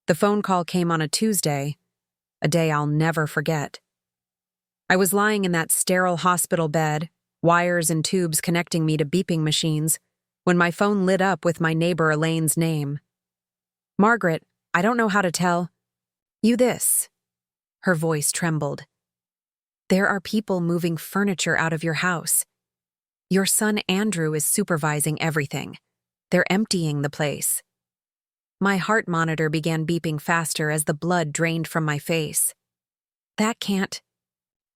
The phone call came on a Tuesday, a day I'll never forget. I was lying in that sterile hospital bed, wires and tubes connecting me to beeping machines, when my phone lit up with my neighbor Elaine's name. "Margaret, I don't know how to tell you this." Her voice trembled. "There are people moving furniture out of your house. Your son Andrew is supervising everything. They're emptying the place." My heart monitor began beeping faster as the blood drained from my face. "That can't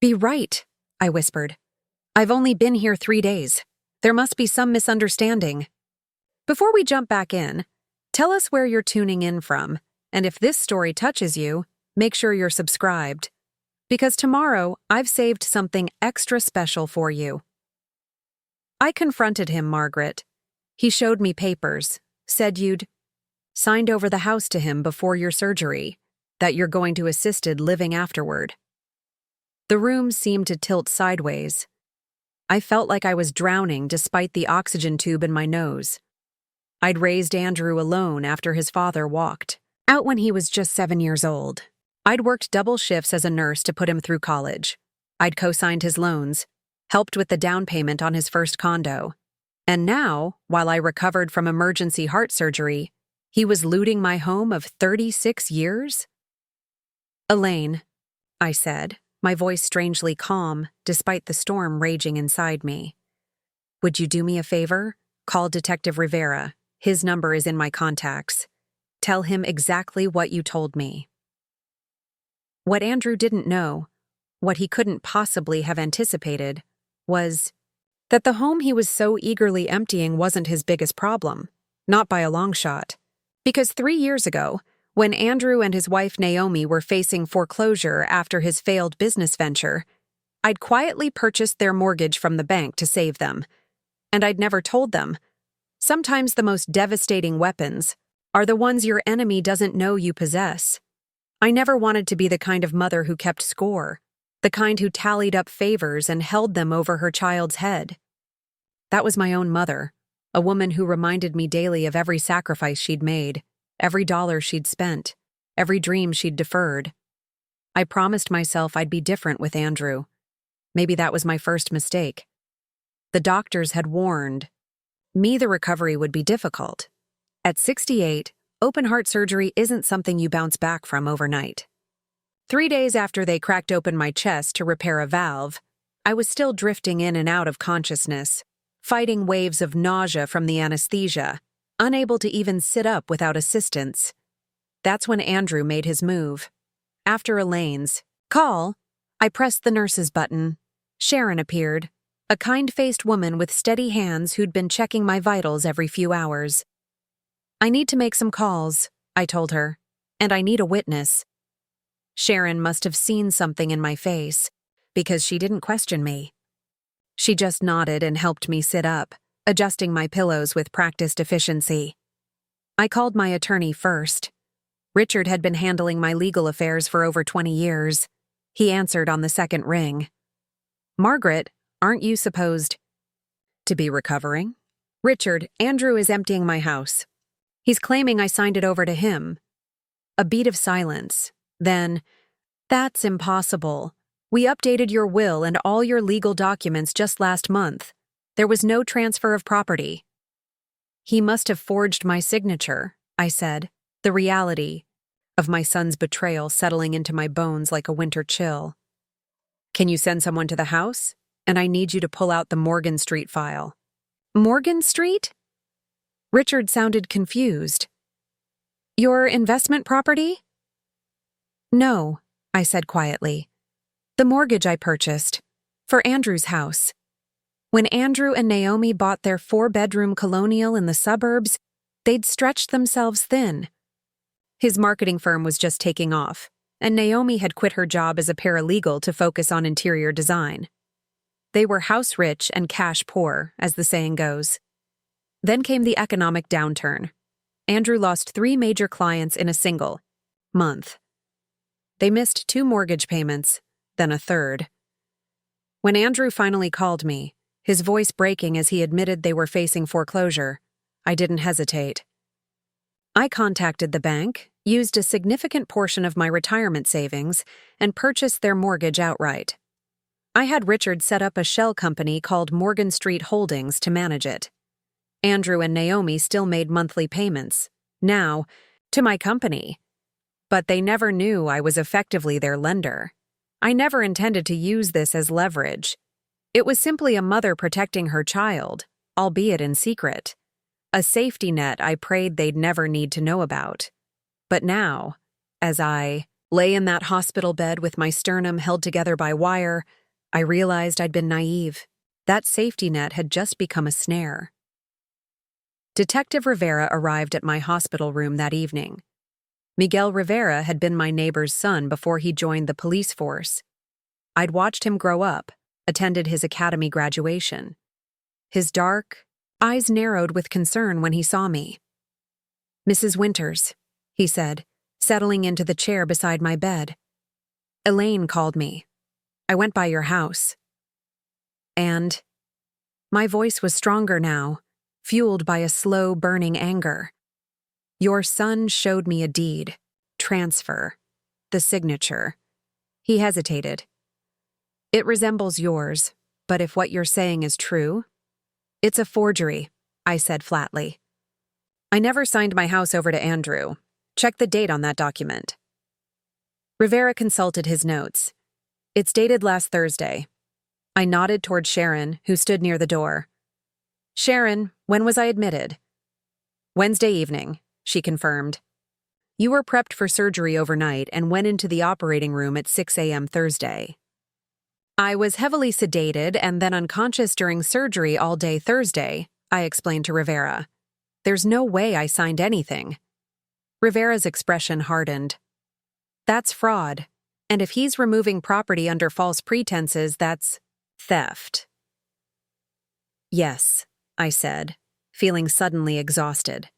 be right," I whispered. "I've only been here 3 days. There must be some misunderstanding." Before we jump back in, tell us where you're tuning in from, and if this story touches you, make sure you're subscribed. Because tomorrow, I've saved something extra special for you. I confronted him, Margaret. He showed me papers, said you'd signed over the house to him before your surgery, that you're going to assisted living afterward. The room seemed to tilt sideways. I felt like I was drowning despite the oxygen tube in my nose. I'd raised Andrew alone after his father walked out when he was just 7 years old. I'd worked double shifts as a nurse to put him through college. I'd co-signed his loans, helped with the down payment on his first condo. And now, while I recovered from emergency heart surgery, he was looting my home of 36 years? "Elaine," I said, my voice strangely calm despite the storm raging inside me. "Would you do me a favor? Call Detective Rivera. His number is in my contacts. Tell him exactly what you told me." What Andrew didn't know, what he couldn't possibly have anticipated, was that the home he was so eagerly emptying wasn't his biggest problem, not by a long shot. Because 3 years ago, when Andrew and his wife Naomi were facing foreclosure after his failed business venture, I'd quietly purchased their mortgage from the bank to save them. And I'd never told them. Sometimes the most devastating weapons are the ones your enemy doesn't know you possess. I never wanted to be the kind of mother who kept score, the kind who tallied up favors and held them over her child's head. That was my own mother, a woman who reminded me daily of every sacrifice she'd made, every dollar she'd spent, every dream she'd deferred. I promised myself I'd be different with Andrew. Maybe that was my first mistake. The doctors had warned me the recovery would be difficult. At 68, open heart surgery isn't something you bounce back from overnight. 3 days after they cracked open my chest to repair a valve, I was still drifting in and out of consciousness, fighting waves of nausea from the anesthesia, unable to even sit up without assistance. That's when Andrew made his move. After Elaine's call, I pressed the nurse's button. Sharon appeared, a kind-faced woman with steady hands who'd been checking my vitals every few hours. "I need to make some calls," I told her, "and I need a witness." Sharon must have seen something in my face, because she didn't question me. She just nodded and helped me sit up, adjusting my pillows with practiced efficiency. I called my attorney first. Richard had been handling my legal affairs for over 20 years. He answered on the second ring. "Margaret, aren't you supposed to be recovering?" "Richard, Andrew is emptying my house. He's claiming I signed it over to him." A beat of silence. Then, "That's impossible. We updated your will and all your legal documents just last month. There was no transfer of property." "He must have forged my signature," I said, the reality of my son's betrayal settling into my bones like a winter chill. "Can you send someone to the house? And I need you to pull out the Morgan Street file." "Morgan Street?" Richard sounded confused. "Your investment property?" "No," I said quietly. "The mortgage I purchased. For Andrew's house. When Andrew and Naomi bought their 4-bedroom colonial in the suburbs, they'd stretched themselves thin. His marketing firm was just taking off, and Naomi had quit her job as a paralegal to focus on interior design. They were house rich and cash poor, as the saying goes. Then came the economic downturn. Andrew lost 3 major clients in a single month. They missed 2 mortgage payments, then a third. When Andrew finally called me, his voice breaking as he admitted they were facing foreclosure, I didn't hesitate. "I contacted the bank. used a significant portion of my retirement savings, and purchased their mortgage outright. I had Richard set up a shell company called Morgan Street Holdings to manage it. Andrew and Naomi still made monthly payments, now, to my company. But they never knew I was effectively their lender. I never intended to use this as leverage. It was simply a mother protecting her child, albeit in secret. A safety net I prayed they'd never need to know about. But now, as I lay in that hospital bed with my sternum held together by wire, I realized I'd been naive. That safety net had just become a snare. Detective Rivera arrived at my hospital room that evening. Miguel Rivera had been my neighbor's son before he joined the police force. I'd watched him grow up, attended his academy graduation. His dark eyes narrowed with concern when he saw me. "Mrs. Winters," he said, settling into the chair beside my bed. "Elaine called me. I went by your house." And my voice was stronger now, fueled by a slow, burning anger. "Your son showed me a deed, transfer, the signature." He hesitated. "It resembles yours, but if what you're saying is true..." "It's a forgery," I said flatly. "I never signed my house over to Andrew. Check the date on that document." Rivera consulted his notes. "It's dated last Thursday." I nodded toward Sharon, who stood near the door. "Sharon, when was I admitted?" "Wednesday evening," she confirmed. "You were prepped for surgery overnight and went into the operating room at 6 a.m. Thursday." "I was heavily sedated and then unconscious during surgery all day Thursday," I explained to Rivera. "There's no way I signed anything." Rivera's expression hardened. "That's fraud, and if he's removing property under false pretenses, that's theft." "Yes," I said, feeling suddenly exhausted.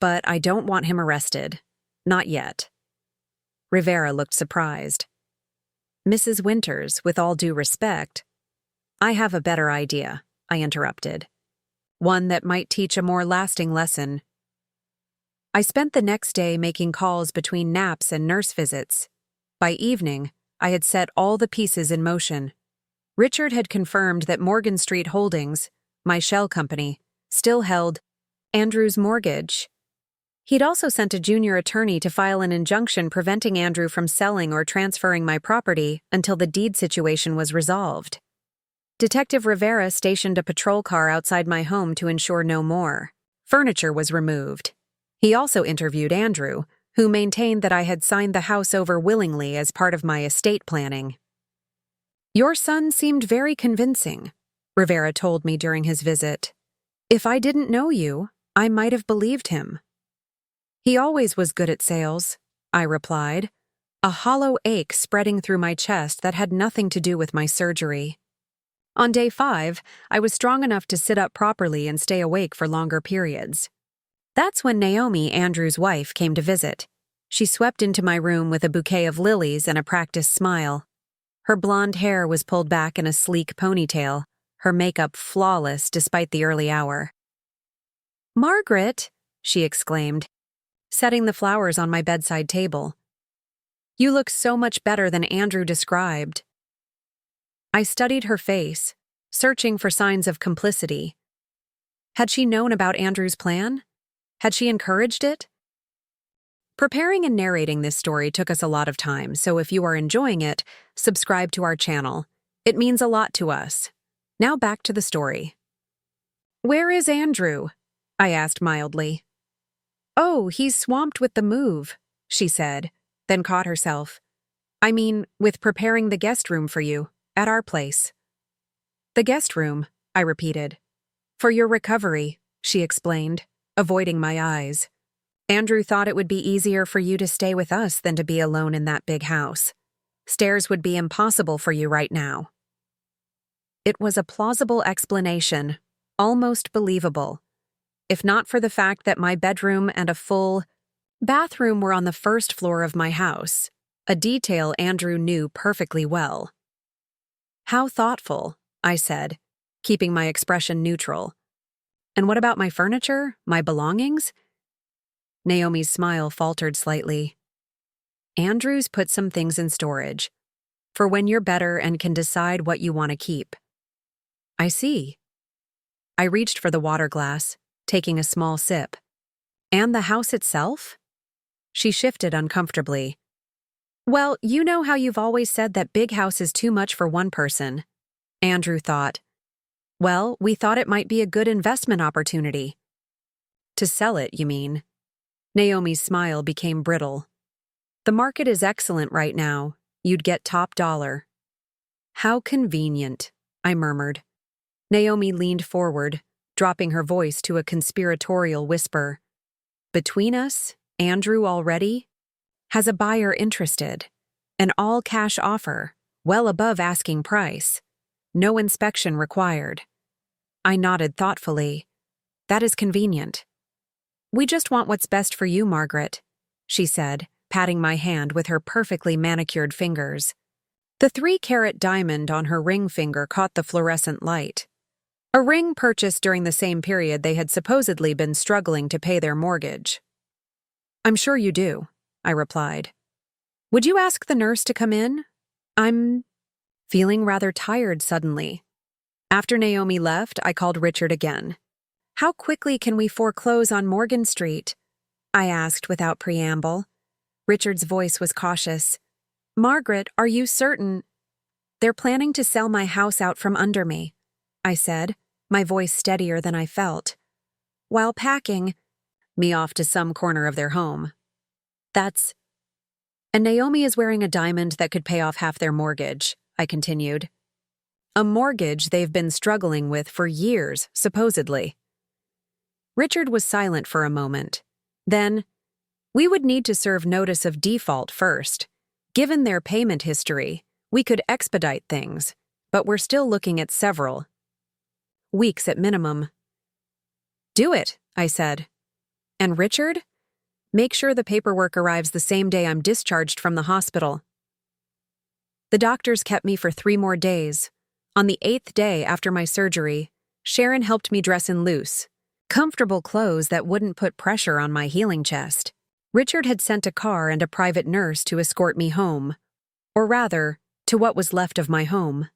"But I don't want him arrested. Not yet." Rivera looked surprised. "Mrs. Winters, with all due respect..." "I have a better idea," I interrupted. "One that might teach a more lasting lesson." I spent the next day making calls between naps and nurse visits. By evening, I had set all the pieces in motion. Richard had confirmed that Morgan Street Holdings, my shell company, still held Andrew's mortgage. He'd also sent a junior attorney to file an injunction preventing Andrew from selling or transferring my property until the deed situation was resolved. Detective Rivera stationed a patrol car outside my home to ensure no more. Furniture was removed. He also interviewed Andrew, who maintained that I had signed the house over willingly as part of my estate planning. "Your son seemed very convincing," Rivera told me during his visit. "If I didn't know you, I might have believed him." "He always was good at sales," I replied, a hollow ache spreading through my chest that had nothing to do with my surgery. On day 5, I was strong enough to sit up properly and stay awake for longer periods. That's when Naomi, Andrew's wife, came to visit. She swept into my room with a bouquet of lilies and a practiced smile. Her blonde hair was pulled back in a sleek ponytail, her makeup flawless despite the early hour. "Margaret," she exclaimed, setting the flowers on my bedside table. "You look so much better than Andrew described." I studied her face, searching for signs of complicity. Had she known about Andrew's plan? Had she encouraged it? Preparing and narrating this story took us a lot of time, so if you are enjoying it, subscribe to our channel. It means a lot to us. Now back to the story. "Where is Andrew?" I asked mildly. "Oh, he's swamped with the move," she said, then caught herself. "I mean, with preparing the guest room for you, at our place." "The guest room," I repeated. "For your recovery," she explained, avoiding my eyes. "Andrew thought it would be easier for you to stay with us than to be alone in that big house. Stairs would be impossible for you right now." It was a plausible explanation, almost believable. If not for the fact that my bedroom and a full bathroom were on the first floor of my house, a detail Andrew knew perfectly well. "How thoughtful," I said, keeping my expression neutral. "And what about my furniture, my belongings?" Naomi's smile faltered slightly. Andrew's put some things in storage, for when you're better and can decide what you want to keep. I see. I reached for the water glass, taking a small sip. And the house itself? She shifted uncomfortably. Well, you know how you've always said that big house is too much for one person. Andrew thought. Well, we thought it might be a good investment opportunity. To sell it, you mean? Naomi's smile became brittle. The market is excellent right now. You'd get top dollar. How convenient, I murmured. Naomi leaned forward, dropping her voice to a conspiratorial whisper. Between us, Andrew already has a buyer interested. An all-cash offer, well above asking price. No inspection required. I nodded thoughtfully. That is convenient. We just want what's best for you, Margaret, she said, patting my hand with her perfectly manicured fingers. The 3-carat diamond on her ring finger caught the fluorescent light. A ring purchased during the same period they had supposedly been struggling to pay their mortgage. I'm sure you do, I replied. Would you ask the nurse to come in? I'm feeling rather tired suddenly. After Naomi left, I called Richard again. How quickly can we foreclose on Morgan Street? I asked without preamble. Richard's voice was cautious. Margaret, are you certain? They're planning to sell my house out from under me, I said, my voice steadier than I felt. While packing me off to some corner of their home. And Naomi is wearing a diamond that could pay off half their mortgage, I continued. A mortgage they've been struggling with for years, supposedly. Richard was silent for a moment. Then, we would need to serve notice of default first. Given their payment history, we could expedite things, but we're still looking at several weeks at minimum. Do it, I said. And Richard? Make sure the paperwork arrives the same day I'm discharged from the hospital. The doctors kept me for 3 more days. On the 8th day after my surgery, Sharon helped me dress in loose, comfortable clothes that wouldn't put pressure on my healing chest. Richard had sent a car and a private nurse to escort me home, or rather, to what was left of my home.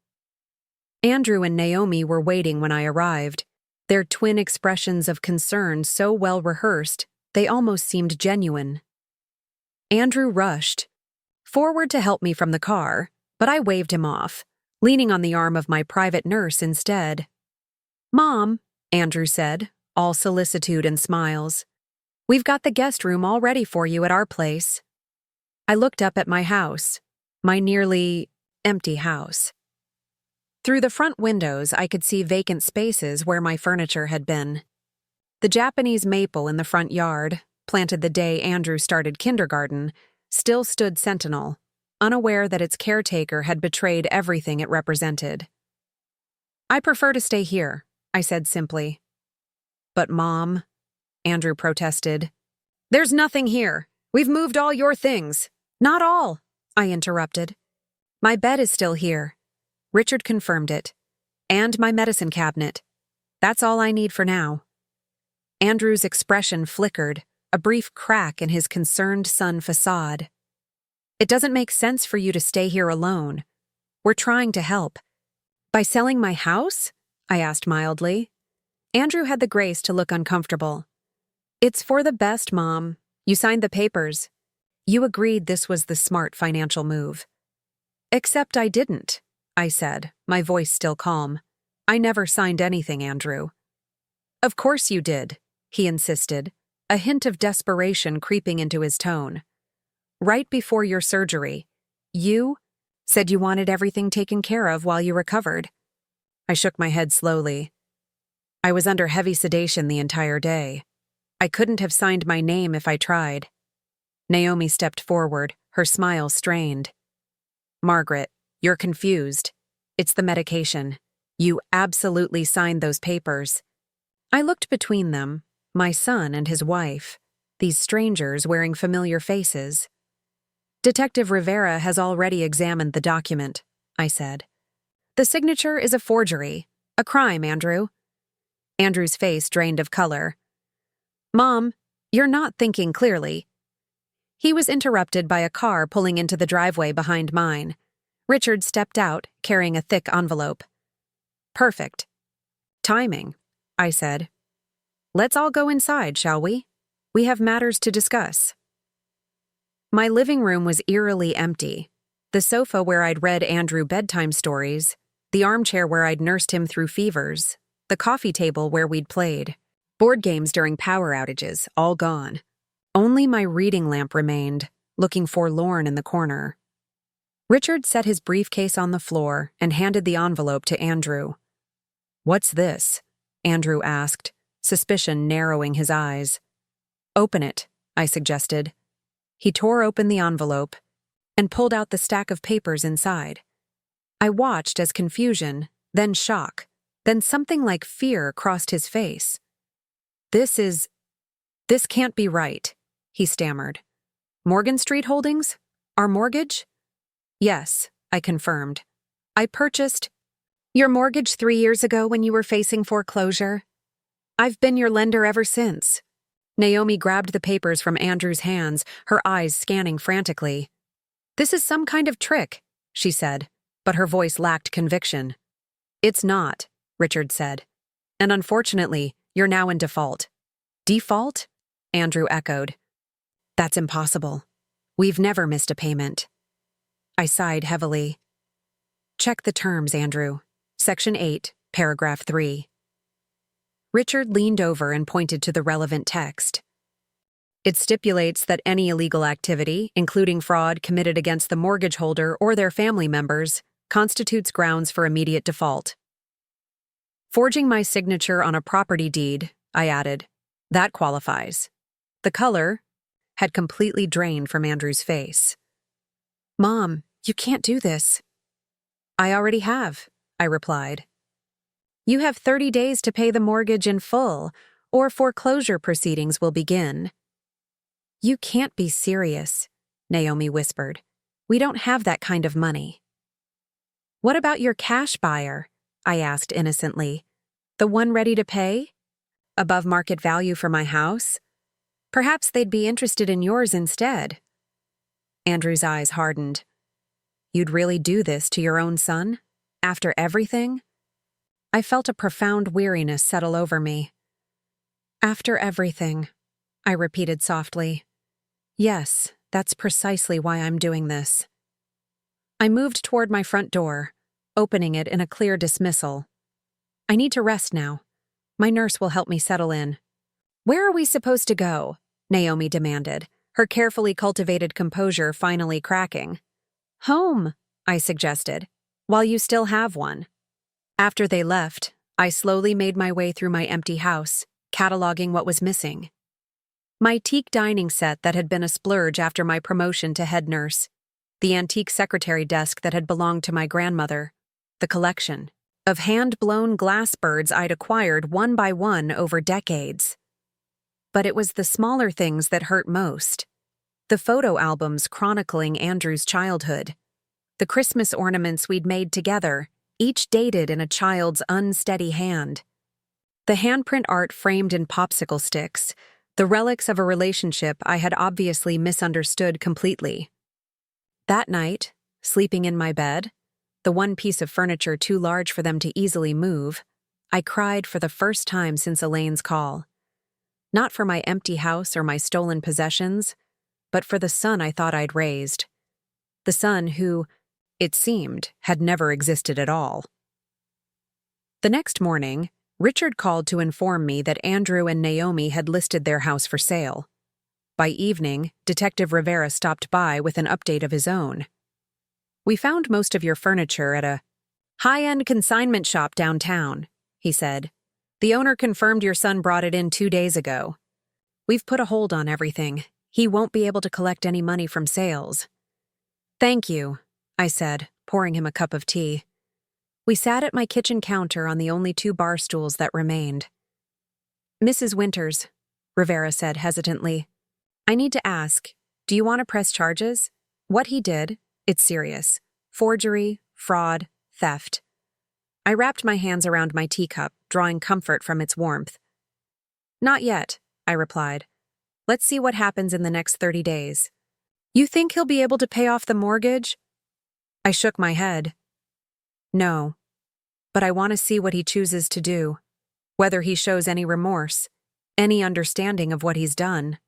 Andrew and Naomi were waiting when I arrived, their twin expressions of concern so well rehearsed they almost seemed genuine. Andrew rushed forward to help me from the car, but I waved him off, leaning on the arm of my private nurse instead. Mom, Andrew said, all solicitude and smiles. We've got the guest room all ready for you at our place. I looked up at my house, my nearly empty house. Through the front windows, I could see vacant spaces where my furniture had been. The Japanese maple in the front yard, planted the day Andrew started kindergarten, still stood sentinel, unaware that its caretaker had betrayed everything it represented. I prefer to stay here, I said simply. But Mom, Andrew protested. There's nothing here. We've moved all your things. Not all, I interrupted. My bed is still here. Richard confirmed it. And my medicine cabinet. That's all I need for now. Andrew's expression flickered, a brief crack in his concerned son facade. It doesn't make sense for you to stay here alone. We're trying to help. By selling my house? I asked mildly. Andrew had the grace to look uncomfortable. It's for the best, Mom. You signed the papers. You agreed this was the smart financial move. Except I didn't, I said, my voice still calm. I never signed anything, Andrew. Of course you did, he insisted, a hint of desperation creeping into his tone. Right before your surgery, you said you wanted everything taken care of while you recovered. I shook my head slowly. I was under heavy sedation the entire day. I couldn't have signed my name if I tried. Naomi stepped forward, her smile strained. Margaret, you're confused. It's the medication. You absolutely signed those papers. I looked between them, my son and his wife, these strangers wearing familiar faces. Detective Rivera has already examined the document, I said. The signature is a forgery, a crime, Andrew. Andrew's face drained of color. Mom, You're not thinking clearly." He was interrupted by a car pulling into the driveway behind mine. Richard stepped out, carrying a thick envelope. "Perfect timing," I said. "Let's all go inside, shall we? We have matters to discuss." My living room was eerily empty. The sofa where I'd read Andrew bedtime stories, the armchair where I'd nursed him through fevers, the coffee table where we'd played, board games during power outages, all gone. Only my reading lamp remained, looking forlorn in the corner. Richard set his briefcase on the floor and handed the envelope to Andrew. "What's this?" Andrew asked, suspicion narrowing his eyes. "Open it," I suggested. He tore open the envelope and pulled out the stack of papers inside. I watched as confusion, then shock, then something like fear crossed his face. This can't be right," he stammered. "Morgan Street Holdings? Our mortgage?" "Yes," I confirmed. "I purchased your mortgage 3 years ago when you were facing foreclosure. I've been your lender ever since." Naomi grabbed the papers from Andrew's hands, her eyes scanning frantically. "This is some kind of trick," she said, but her voice lacked conviction. "It's not," Richard said. "And unfortunately, you're now in default." "Default?" Andrew echoed. "That's impossible. We've never missed a payment." I sighed heavily. "Check the terms, Andrew. Section 8, paragraph 3. Richard leaned over and pointed to the relevant text. "It stipulates that any illegal activity, including fraud committed against the mortgage holder or their family members, constitutes grounds for immediate default." Forging my signature on a property deed, I added, "That qualifies." The color had completely drained from Andrew's face. "Mom, you can't do this." "I already have," I replied. "You have 30 days to pay the mortgage in full, or foreclosure proceedings will begin." "You can't be serious," Naomi whispered. "We don't have that kind of money." "What about your cash buyer?" I asked innocently. "The one ready to pay? Above market value for my house? Perhaps they'd be interested in yours instead." Andrew's eyes hardened. "You'd really do this to your own son? After everything?" I felt a profound weariness settle over me. "After everything," I repeated softly. "Yes, that's precisely why I'm doing this." I moved toward my front door, opening it in a clear dismissal. "I need to rest now. My nurse will help me settle in." "Where are we supposed to go?" Naomi demanded, her carefully cultivated composure finally cracking. "Home," I suggested, "while you still have one." After they left, I slowly made my way through my empty house, cataloging what was missing. My teak dining set that had been a splurge after my promotion to head nurse, the antique secretary desk that had belonged to my grandmother, the collection of hand-blown glass birds I'd acquired one by one over decades. But it was the smaller things that hurt most. The photo albums chronicling Andrew's childhood, the Christmas ornaments we'd made together, each dated in a child's unsteady hand. The handprint art framed in popsicle sticks, the relics of a relationship I had obviously misunderstood completely. That night, sleeping in my bed, the one piece of furniture too large for them to easily move, I cried for the first time since Elaine's call. Not for my empty house or my stolen possessions, but for the son I thought I'd raised. The son who, it seemed, had never existed at all. The next morning, Richard called to inform me that Andrew and Naomi had listed their house for sale. By evening, Detective Rivera stopped by with an update of his own. "We found most of your furniture at a high-end consignment shop downtown," he said. "The owner confirmed your son brought it in 2 days ago. We've put a hold on everything. He won't be able to collect any money from sales." "Thank you," I said, pouring him a cup of tea. We sat at my kitchen counter on the only 2 bar stools that remained. "Mrs. Winters," Rivera said hesitantly, "I need to ask, do you want to press charges? What he did, it's serious. Forgery, fraud, theft." I wrapped my hands around my teacup, drawing comfort from its warmth. "Not yet," I replied. Let's see what happens in the next 30 days. You think he'll be able to pay off the mortgage? I shook my head. No. But I want to see what he chooses to do. Whether he shows any remorse, any understanding of what he's done.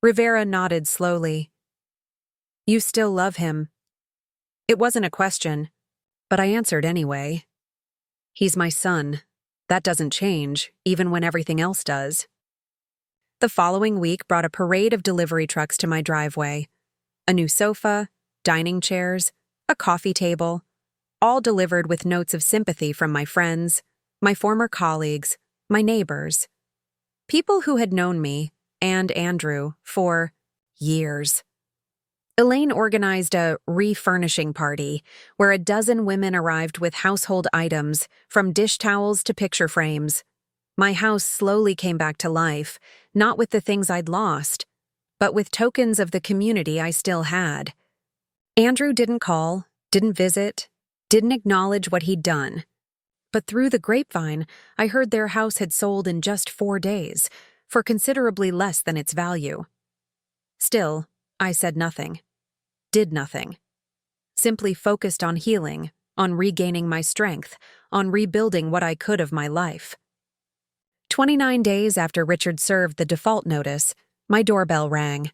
Rivera nodded slowly. You still love him. It wasn't a question, but I answered anyway. He's my son. That doesn't change, even when everything else does. The following week brought a parade of delivery trucks to my driveway. A new sofa, dining chairs, a coffee table, all delivered with notes of sympathy from my friends, my former colleagues, my neighbors. People who had known me, and Andrew, for years. Elaine organized a refurnishing party where a dozen women arrived with household items, from dish towels to picture frames. My house slowly came back to life, not with the things I'd lost, but with tokens of the community I still had. Andrew didn't call, didn't visit, didn't acknowledge what he'd done. But through the grapevine, I heard their house had sold in just 4 days, for considerably less than its value. Still, I said nothing, did nothing. Simply focused on healing, on regaining my strength, on rebuilding what I could of my life. 29 days after Richard served the default notice, my doorbell rang.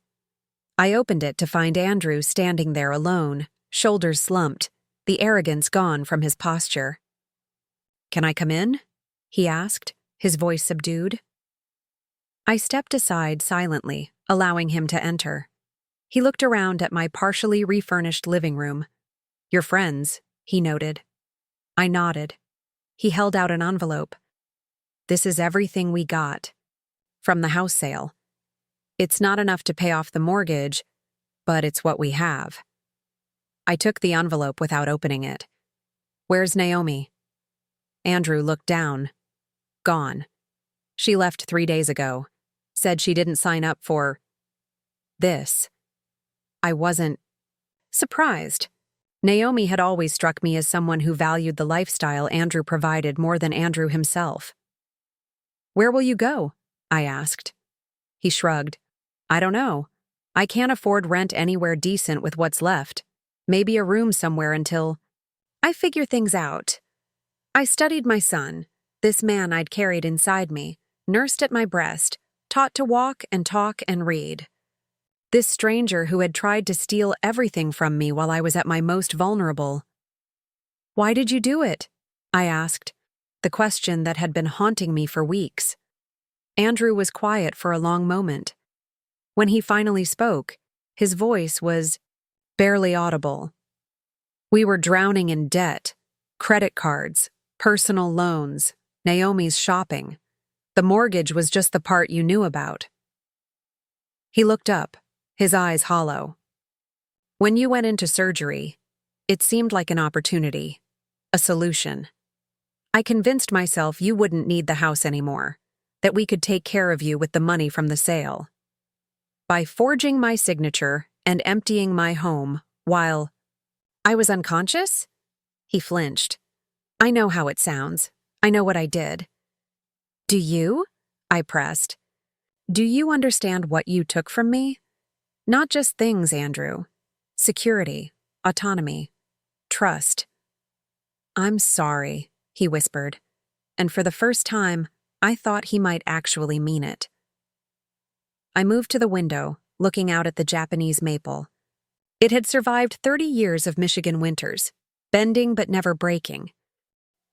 I opened it to find Andrew standing there alone, shoulders slumped, the arrogance gone from his posture. "Can I come in?" he asked, his voice subdued. I stepped aside silently, allowing him to enter. He looked around at my partially refurnished living room. "Your friends," he noted. I nodded. He held out an envelope. "This is everything we got. From the house sale. It's not enough to pay off the mortgage, but it's what we have." I took the envelope without opening it. "Where's Naomi?" Andrew looked down. "Gone. She left 3 days ago. Said she didn't sign up for this." I wasn't surprised. Naomi had always struck me as someone who valued the lifestyle Andrew provided more than Andrew himself. "Where will you go?" I asked. He shrugged. "I don't know. I can't afford rent anywhere decent with what's left. Maybe a room somewhere until I figure things out." I studied my son, this man I'd carried inside me, nursed at my breast, taught to walk and talk and read. This stranger who had tried to steal everything from me while I was at my most vulnerable. "Why did you do it?" I asked, the question that had been haunting me for weeks. Andrew was quiet for a long moment. When he finally spoke, his voice was barely audible. "We were drowning in debt, credit cards, personal loans, Naomi's shopping. The mortgage was just the part you knew about." He looked up, his eyes hollow. "When you went into surgery, it seemed like an opportunity, a solution. I convinced myself you wouldn't need the house anymore, that we could take care of you with the money from the sale. By forging my signature and emptying my home while I was unconscious?" He flinched. "I know how it sounds. I know what I did." "Do you?" I pressed. "Do you understand what you took from me? Not just things, Andrew. Security, autonomy, trust." "I'm sorry," he whispered, and for the first time, I thought he might actually mean it. I moved to the window, looking out at the Japanese maple. It had survived 30 years of Michigan winters, bending but never breaking.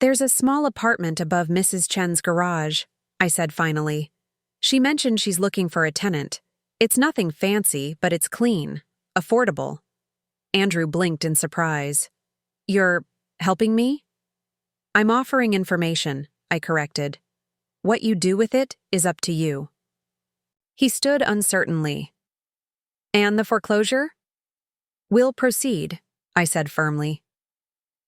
"There's a small apartment above Mrs. Chen's garage," I said finally. "She mentioned she's looking for a tenant. It's nothing fancy, but it's clean, affordable." Andrew blinked in surprise. "You're helping me?" "I'm offering information," I corrected. "What you do with it is up to you." He stood uncertainly. "And the foreclosure?" "We'll proceed," I said firmly.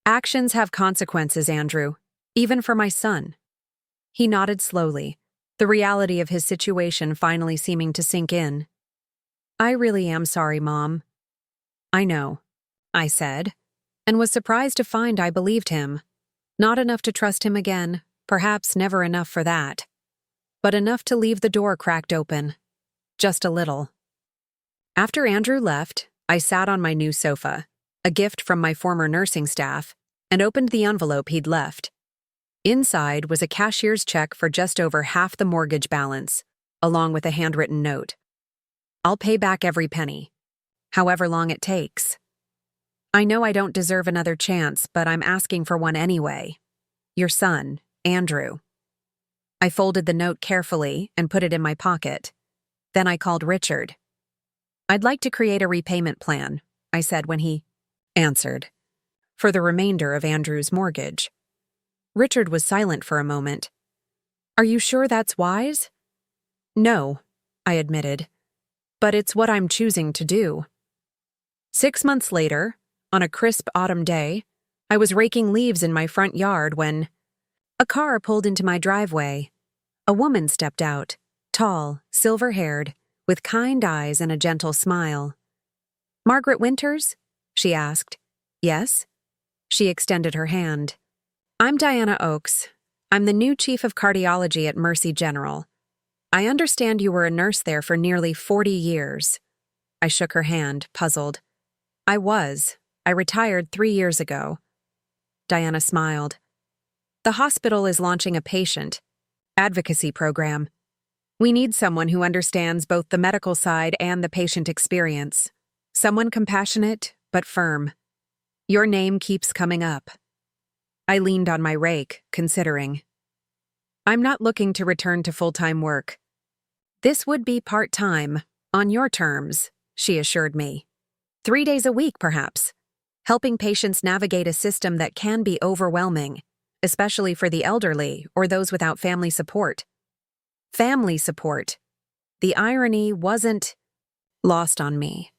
"Actions have consequences, Andrew, even for my son." He nodded slowly, the reality of his situation finally seeming to sink in. "I really am sorry, Mom." "I know," I said, and was surprised to find I believed him. Not enough to trust him again, perhaps never enough for that. But enough to leave the door cracked open, just a little. After Andrew left, I sat on my new sofa, a gift from my former nursing staff, and opened the envelope he'd left. Inside was a cashier's check for just over half the mortgage balance, along with a handwritten note. I'll pay back every penny, however long it takes. I know I don't deserve another chance, but I'm asking for one anyway. Your son, Andrew. I folded the note carefully and put it in my pocket. Then I called Richard. I'd like to create a repayment plan, I said when he answered, for the remainder of Andrew's mortgage. Richard was silent for a moment. Are you sure that's wise? No, I admitted, but it's what I'm choosing to do. 6 months later, on a crisp autumn day, I was raking leaves in my front yard when a car pulled into my driveway. A woman stepped out, tall, silver-haired, with kind eyes and a gentle smile. Margaret Winters? She asked. Yes? She extended her hand. I'm Diana Oakes. I'm the new chief of cardiology at Mercy General. I understand you were a nurse there for nearly 40 years. I shook her hand, puzzled. I was. I retired 3 years ago. Diana smiled. The hospital is launching a patient advocacy program. We need someone who understands both the medical side and the patient experience. Someone compassionate, but firm. Your name keeps coming up. I leaned on my rake, considering. I'm not looking to return to full-time work. This would be part-time, on your terms, she assured me. 3 days a week, perhaps, helping patients navigate a system that can be overwhelming, especially for the elderly or those without family support. Family support. The irony wasn't lost on me.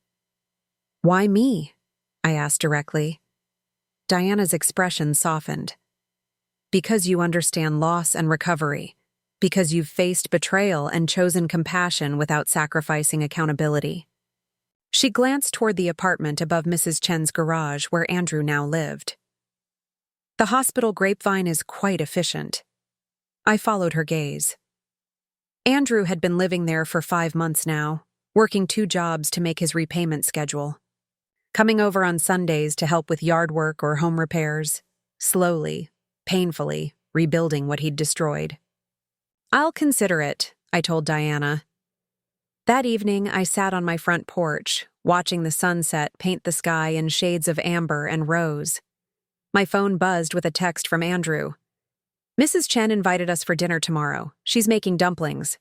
Why me? I asked directly. Diana's expression softened. Because you understand loss and recovery. Because you've faced betrayal and chosen compassion without sacrificing accountability. She glanced toward the apartment above Mrs. Chen's garage where Andrew now lived. The hospital grapevine is quite efficient. I followed her gaze. Andrew had been living there for 5 months now, working 2 jobs to make his repayment schedule. Coming over on Sundays to help with yard work or home repairs, slowly, painfully, rebuilding what he'd destroyed. I'll consider it, I told Diana. That evening, I sat on my front porch, watching the sunset paint the sky in shades of amber and rose. My phone buzzed with a text from Andrew. Mrs. Chen invited us for dinner tomorrow. She's making dumplings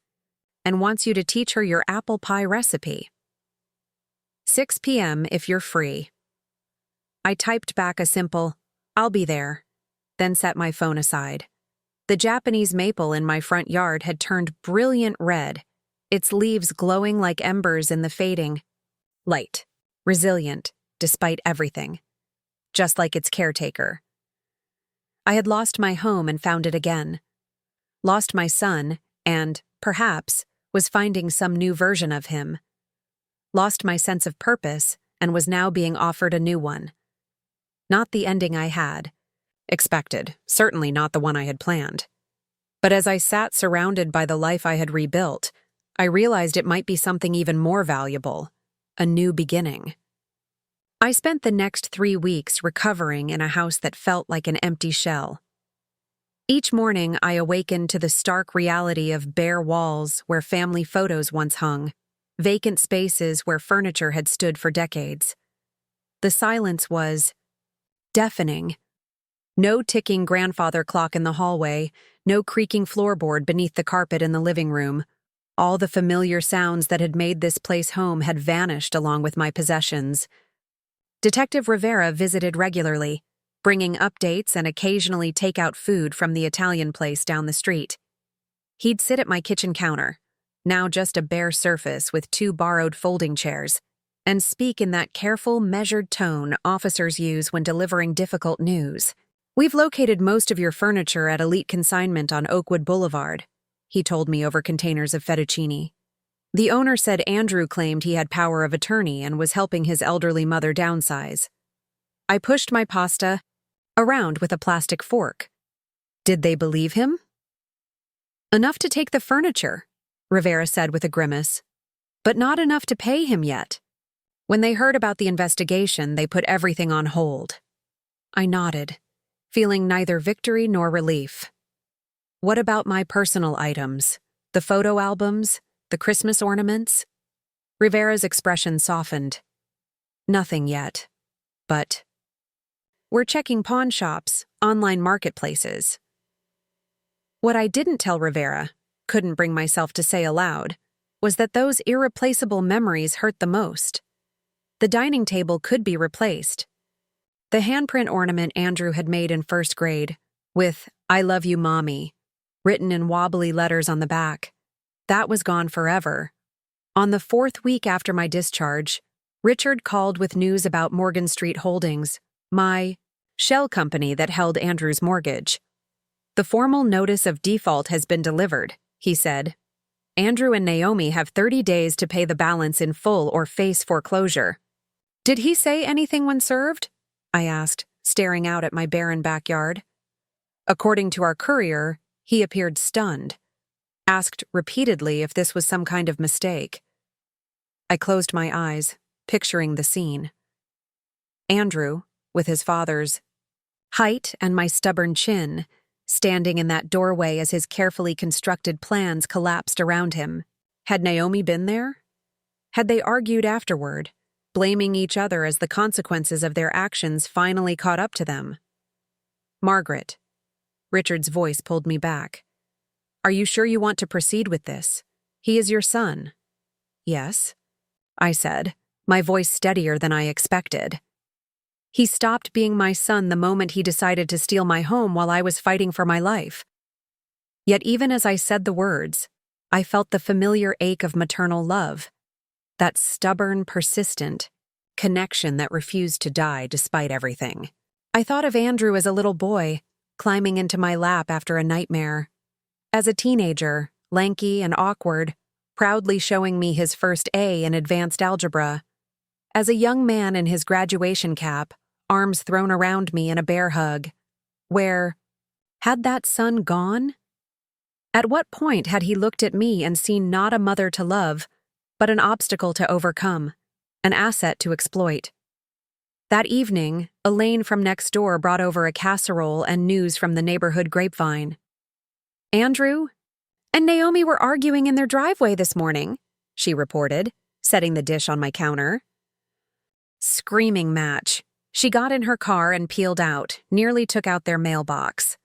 and wants you to teach her your apple pie recipe. 6 p.m. if you're free. I typed back a simple, I'll be there, then set my phone aside. The Japanese maple in my front yard had turned brilliant red, its leaves glowing like embers in the fading light, resilient, despite everything, just like its caretaker. I had lost my home and found it again. Lost my son and, perhaps, was finding some new version of him. Lost my sense of purpose and was now being offered a new one. Not the ending I had expected, certainly not the one I had planned. But as I sat surrounded by the life I had rebuilt, I realized it might be something even more valuable, a new beginning. I spent the next 3 weeks recovering in a house that felt like an empty shell. Each morning, I awakened to the stark reality of bare walls where family photos once hung, vacant spaces where furniture had stood for decades. The silence was deafening. No ticking grandfather clock in the hallway, no creaking floorboard beneath the carpet in the living room. All the familiar sounds that had made this place home had vanished along with my possessions. Detective Rivera visited regularly, bringing updates and occasionally take out food from the Italian place down the street. He'd sit at my kitchen counter, now just a bare surface with 2 borrowed folding chairs, and speak in that careful, measured tone officers use when delivering difficult news. We've located most of your furniture at Elite Consignment on Oakwood Boulevard, he told me over containers of fettuccine. The owner said Andrew claimed he had power of attorney and was helping his elderly mother downsize. I pushed my pasta around with a plastic fork. Did they believe him? Enough to take the furniture, Rivera said with a grimace. but not enough to pay him yet. When they heard about the investigation, they put everything on hold. I nodded, feeling neither victory nor relief. What about my personal items? The photo albums? The Christmas ornaments? Rivera's expression softened. Nothing yet. But we're checking pawn shops, online marketplaces. What I didn't tell Rivera, couldn't bring myself to say aloud, was that those irreplaceable memories hurt the most. The dining table could be replaced. The handprint ornament Andrew had made in first grade, with "I love you, Mommy," written in wobbly letters on the back, that was gone forever. On the 4th week after my discharge, Richard called with news about Morgan Street Holdings, my shell company that held Andrew's mortgage. "The formal notice of default has been delivered," he said. "Andrew and Naomi have 30 days to pay the balance in full or face foreclosure." "Did he say anything when served?" I asked, staring out at my barren backyard. According to our courier, he appeared stunned, asked repeatedly if this was some kind of mistake. I closed my eyes, picturing the scene. Andrew, with his father's height and my stubborn chin, standing in that doorway as his carefully constructed plans collapsed around him. Had Naomi been there? Had they argued afterward, blaming each other as the consequences of their actions finally caught up to them? "Margaret." Richard's voice pulled me back. "Are you sure you want to proceed with this? He is your son." "Yes," I said, my voice steadier than I expected. He stopped being my son the moment he decided to steal my home while I was fighting for my life. Yet even as I said the words, I felt the familiar ache of maternal love, that stubborn, persistent connection that refused to die despite everything. I thought of Andrew as a little boy, climbing into my lap after a nightmare. As a teenager, lanky and awkward, proudly showing me his first A in advanced algebra. As a young man in his graduation cap, arms thrown around me in a bear hug. Where had that son gone? At what point had he looked at me and seen not a mother to love, but an obstacle to overcome, an asset to exploit? That evening, Elaine from next door brought over a casserole and news from the neighborhood grapevine. "Andrew and Naomi were arguing in their driveway this morning," she reported, setting the dish on my counter. Screaming match. She got in her car and peeled out, nearly took out their mailbox.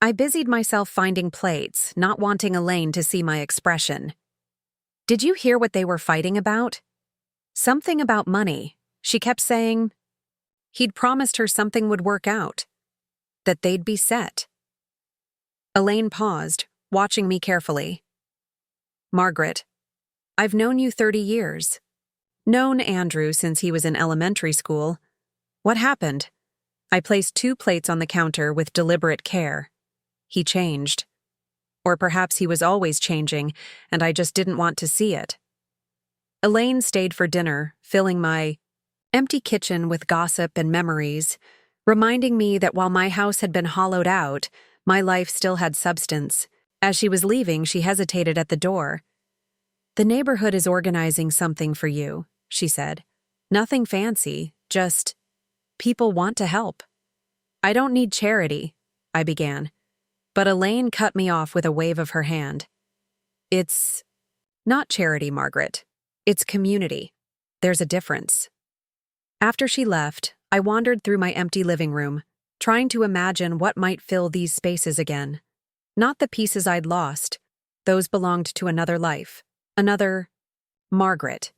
I busied myself finding plates, not wanting Elaine to see my expression. "Did you hear what they were fighting about?" "Something about money. She kept saying he'd promised her something would work out, that they'd be set." Elaine paused, watching me carefully. "Margaret, I've known you 30 years. Known Andrew since he was in elementary school. What happened?" I placed 2 plates on the counter with deliberate care. He changed. Or perhaps he was always changing, and I just didn't want to see it. Elaine stayed for dinner, filling my empty kitchen with gossip and memories, reminding me that while my house had been hollowed out, my life still had substance. As she was leaving, she hesitated at the door. "The neighborhood is organizing something for you," she said. "Nothing fancy, just people want to help." "I don't need charity," I began, but Elaine cut me off with a wave of her hand. "It's not charity, Margaret. It's community. There's a difference." After she left, I wandered through my empty living room, trying to imagine what might fill these spaces again. Not the pieces I'd lost. Those belonged to another life. Another Margaret.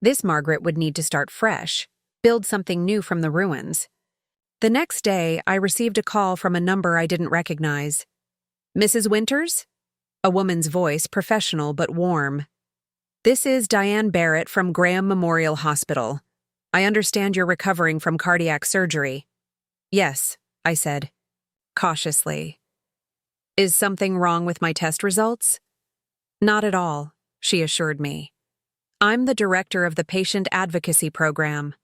This Margaret would need to start fresh, build something new from the ruins. The next day, I received a call from a number I didn't recognize. "Mrs. Winters?" A woman's voice, professional but warm. "This is Diane Barrett from Graham Memorial Hospital. I understand you're recovering from cardiac surgery." "Yes," I said, cautiously. "Is something wrong with my test results?" "Not at all," she assured me. "I'm the director of the Patient Advocacy Program.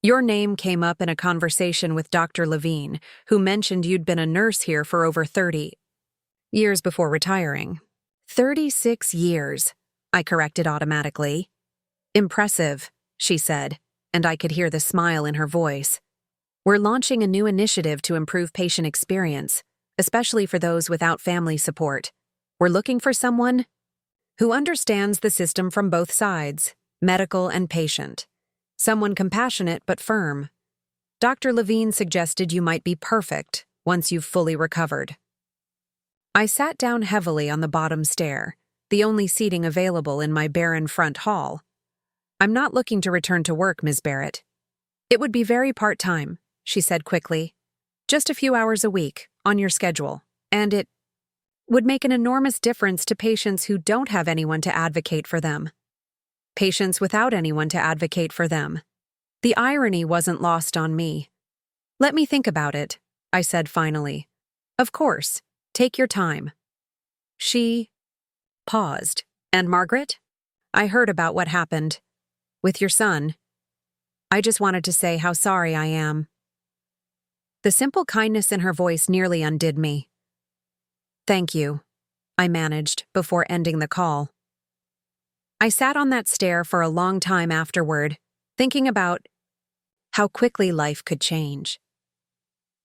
Your name came up in a conversation with Dr. Levine, who mentioned you'd been a nurse here for over 30 years before retiring." 36 years. I corrected automatically. Impressive, she said, and I could hear the smile in her voice. We're launching a new initiative to improve patient experience, especially for those without family support. We're looking for someone who understands the system from both sides, medical and patient. Someone compassionate but firm. Dr. Levine suggested you might be perfect once you've fully recovered. I sat down heavily on the bottom stair, the only seating available in my barren front hall. I'm not looking to return to work, Ms. Barrett. It would be very part-time, she said quickly. Just a few hours a week, on your schedule, and it would make an enormous difference to patients who don't have anyone to advocate for them. Patients without anyone to advocate for them. The irony wasn't lost on me. Let me think about it, I said finally. Of course, take your time. She paused. And Margaret? I heard about what happened. With your son. I just wanted to say how sorry I am. The simple kindness in her voice nearly undid me. Thank you, I managed before ending the call. I sat on that stair for a long time afterward, thinking about how quickly life could change.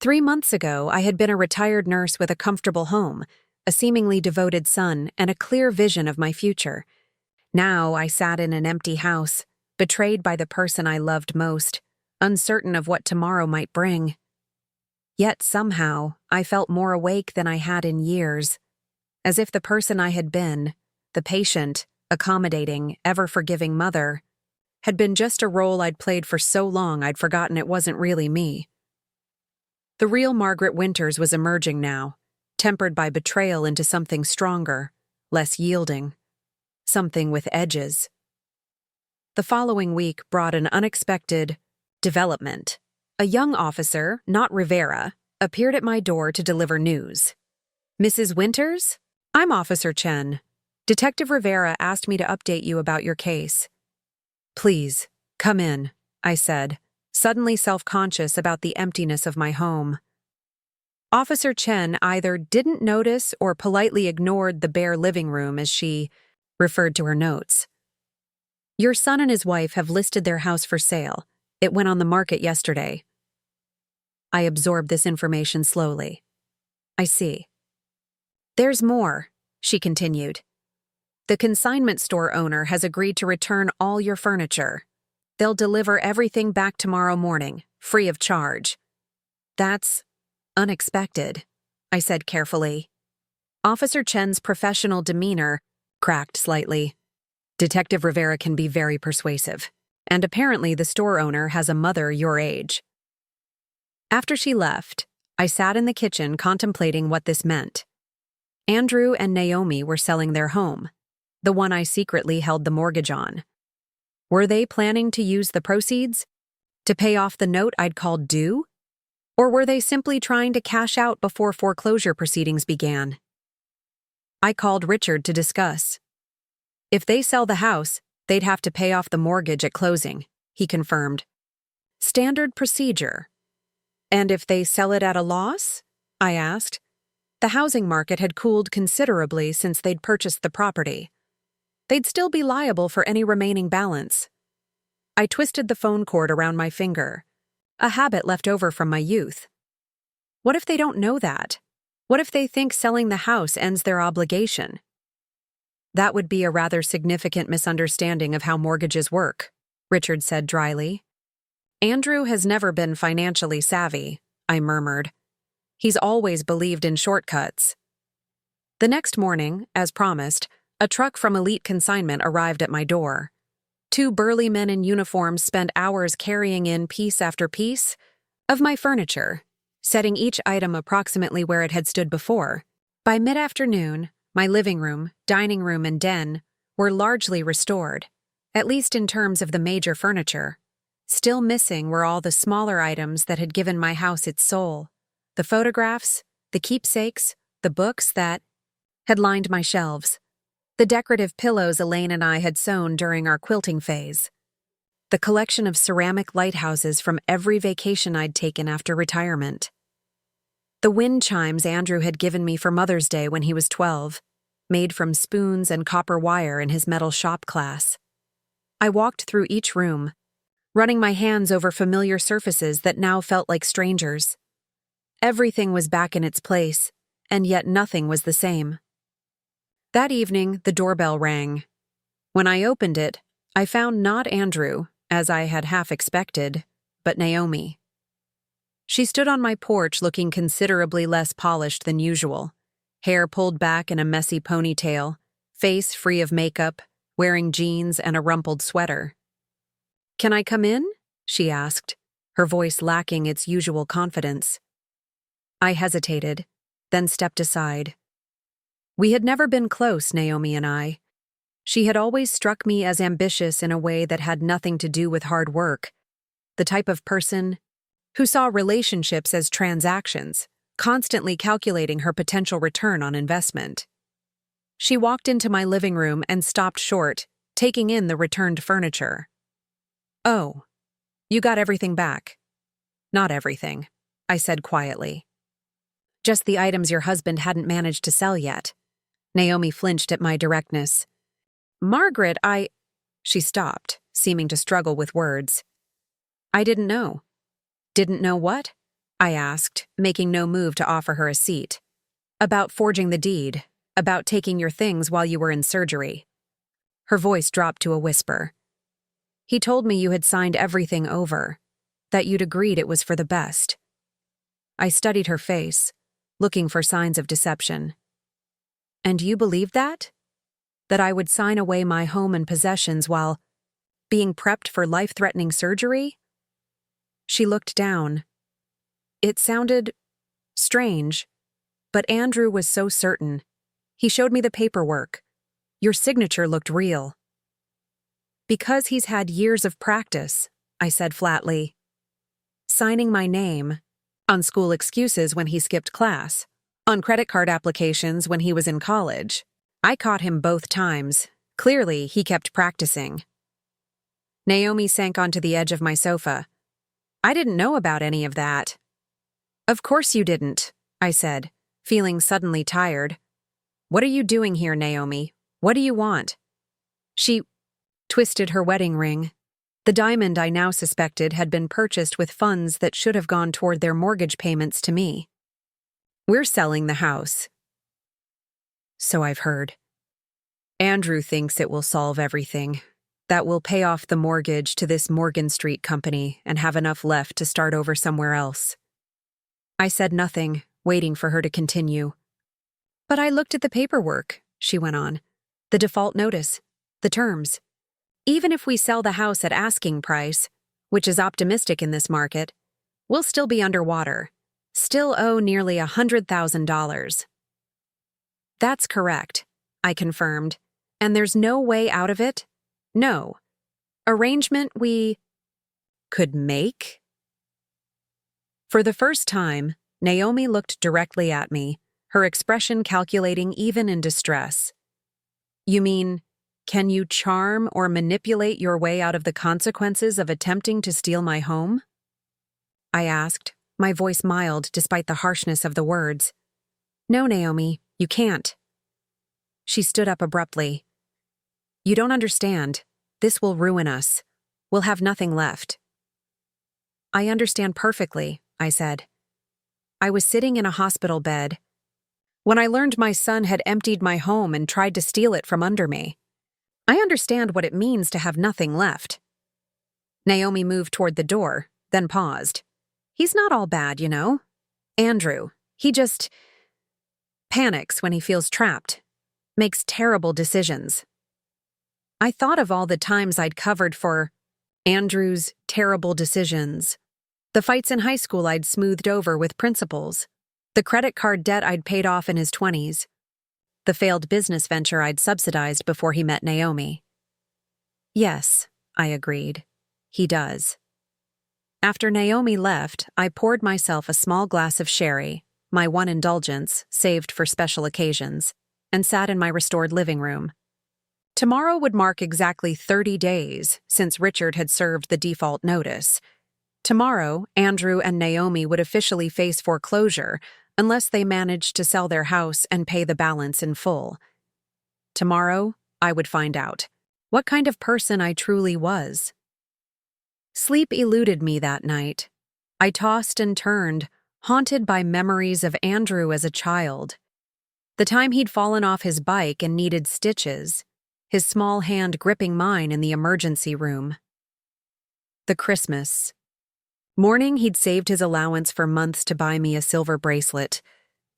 3 months ago, I had been a retired nurse with a comfortable home, a seemingly devoted son, and a clear vision of my future. Now I sat in an empty house, betrayed by the person I loved most, uncertain of what tomorrow might bring. Yet somehow, I felt more awake than I had in years, as if the person I had been, the patient, accommodating, ever-forgiving mother, had been just a role I'd played for so long I'd forgotten it wasn't really me. The real Margaret Winters was emerging now, tempered by betrayal into something stronger, less yielding, something with edges. The following week brought an unexpected development. A young officer, not Rivera, appeared at my door to deliver news. Mrs. Winters? I'm Officer Chen. Detective Rivera asked me to update you about your case. Please, come in, I said, suddenly self-conscious about the emptiness of my home. Officer Chen either didn't notice or politely ignored the bare living room as she referred to her notes. Your son and his wife have listed their house for sale. It went on the market yesterday. I absorbed this information slowly. I see. There's more, she continued. The consignment store owner has agreed to return all your furniture. They'll deliver everything back tomorrow morning, free of charge. That's unexpected, I said carefully. Officer Chen's professional demeanor cracked slightly. Detective Rivera can be very persuasive, and apparently the store owner has a mother your age. After she left, I sat in the kitchen contemplating what this meant. Andrew and Naomi were selling their home, the one I secretly held the mortgage on. Were they planning to use the proceeds to pay off the note I'd called due? Or were they simply trying to cash out before foreclosure proceedings began? I called Richard to discuss. If they sell the house, they'd have to pay off the mortgage at closing, he confirmed. Standard procedure. And if they sell it at a loss? I asked. The housing market had cooled considerably since they'd purchased the property. They'd still be liable for any remaining balance. I twisted the phone cord around my finger, a habit left over from my youth. What if they don't know that? What if they think selling the house ends their obligation? That would be a rather significant misunderstanding of how mortgages work, Richard said dryly. Andrew has never been financially savvy, I murmured. He's always believed in shortcuts. The next morning, as promised, a truck from Elite Consignment arrived at my door. 2 burly men in uniforms spent hours carrying in piece after piece of my furniture, setting each item approximately where it had stood before. By mid-afternoon, my living room, dining room, and den were largely restored, at least in terms of the major furniture. Still missing were all the smaller items that had given my house its soul. The photographs, the keepsakes, the books that had lined my shelves, the decorative pillows Elaine and I had sewn during our quilting phase, the collection of ceramic lighthouses from every vacation I'd taken after retirement, the wind chimes Andrew had given me for Mother's Day when he was 12, made from spoons and copper wire in his metal shop class. I walked through each room, running my hands over familiar surfaces that now felt like strangers. Everything was back in its place, and yet nothing was the same. That evening, the doorbell rang. When I opened it, I found not Andrew, as I had half expected, but Naomi. She stood on my porch looking considerably less polished than usual, hair pulled back in a messy ponytail, face free of makeup, wearing jeans and a rumpled sweater. "Can I come in?" she asked, her voice lacking its usual confidence. I hesitated, then stepped aside. We had never been close, Naomi and I. She had always struck me as ambitious in a way that had nothing to do with hard work, the type of person who saw relationships as transactions, constantly calculating her potential return on investment. She walked into my living room and stopped short, taking in the returned furniture. "Oh, you got everything back." "Not everything," I said quietly. "Just the items your husband hadn't managed to sell yet." Naomi flinched at my directness. "Margaret, She stopped, seeming to struggle with words. "I didn't know." "Didn't know what?" I asked, making no move to offer her a seat. "About forging the deed, about taking your things while you were in surgery." Her voice dropped to a whisper. "He told me you had signed everything over, that you'd agreed it was for the best." I studied her face, looking for signs of deception. "And you believed that? That I would sign away my home and possessions while being prepped for life-threatening surgery?" She looked down. It sounded strange, but Andrew was so certain. He showed me the paperwork. Your signature looked real. "Because he's had years of practice," I said flatly. "Signing my name on school excuses when he skipped class, on credit card applications when he was in college. I caught him both times. Clearly, he kept practicing." Naomi sank onto the edge of my sofa. "I didn't know about any of that." "Of course you didn't," I said, feeling suddenly tired. "What are you doing here, Naomi? What do you want?" She twisted her wedding ring. The diamond I now suspected had been purchased with funds that should have gone toward their mortgage payments to me. "We're selling the house." "So I've heard. Andrew thinks it will solve everything, that we'll pay off the mortgage to this Morgan Street company and have enough left to start over somewhere else." I said nothing, waiting for her to continue. "But I looked at the paperwork," she went on. "The default notice, the terms. Even if we sell the house at asking price, which is optimistic in this market, we'll still be underwater, still owe nearly $100,000. "That's correct," I confirmed. "And there's no way out of it?" "No. Arrangement we could make?" For the first time, Naomi looked directly at me, her expression calculating even in distress. "You mean, can you charm or manipulate your way out of the consequences of attempting to steal my home?" I asked, my voice mild despite the harshness of the words. "No, Naomi, you can't." She stood up abruptly. "You don't understand. This will ruin us. We'll have nothing left." "I understand perfectly," I said. "I was sitting in a hospital bed when I learned my son had emptied my home and tried to steal it from under me. I understand what it means to have nothing left." Naomi moved toward the door, then paused. "He's not all bad, you know. Andrew, he just panics when he feels trapped, makes terrible decisions." I thought of all the times I'd covered for Andrew's terrible decisions. The fights in high school I'd smoothed over with principals. The credit card debt I'd paid off in his 20s. The failed business venture I'd subsidized before he met Naomi. "Yes," I agreed. "He does." After Naomi left, I poured myself a small glass of sherry, my one indulgence, saved for special occasions, and sat in my restored living room. Tomorrow would mark exactly 30 days since Richard had served the default notice. Tomorrow, Andrew and Naomi would officially face foreclosure unless they managed to sell their house and pay the balance in full. Tomorrow, I would find out what kind of person I truly was. Sleep eluded me that night. I tossed and turned, haunted by memories of Andrew as a child. The time he'd fallen off his bike and needed stitches, his small hand gripping mine in the emergency room. The Christmas morning he'd saved his allowance for months to buy me a silver bracelet,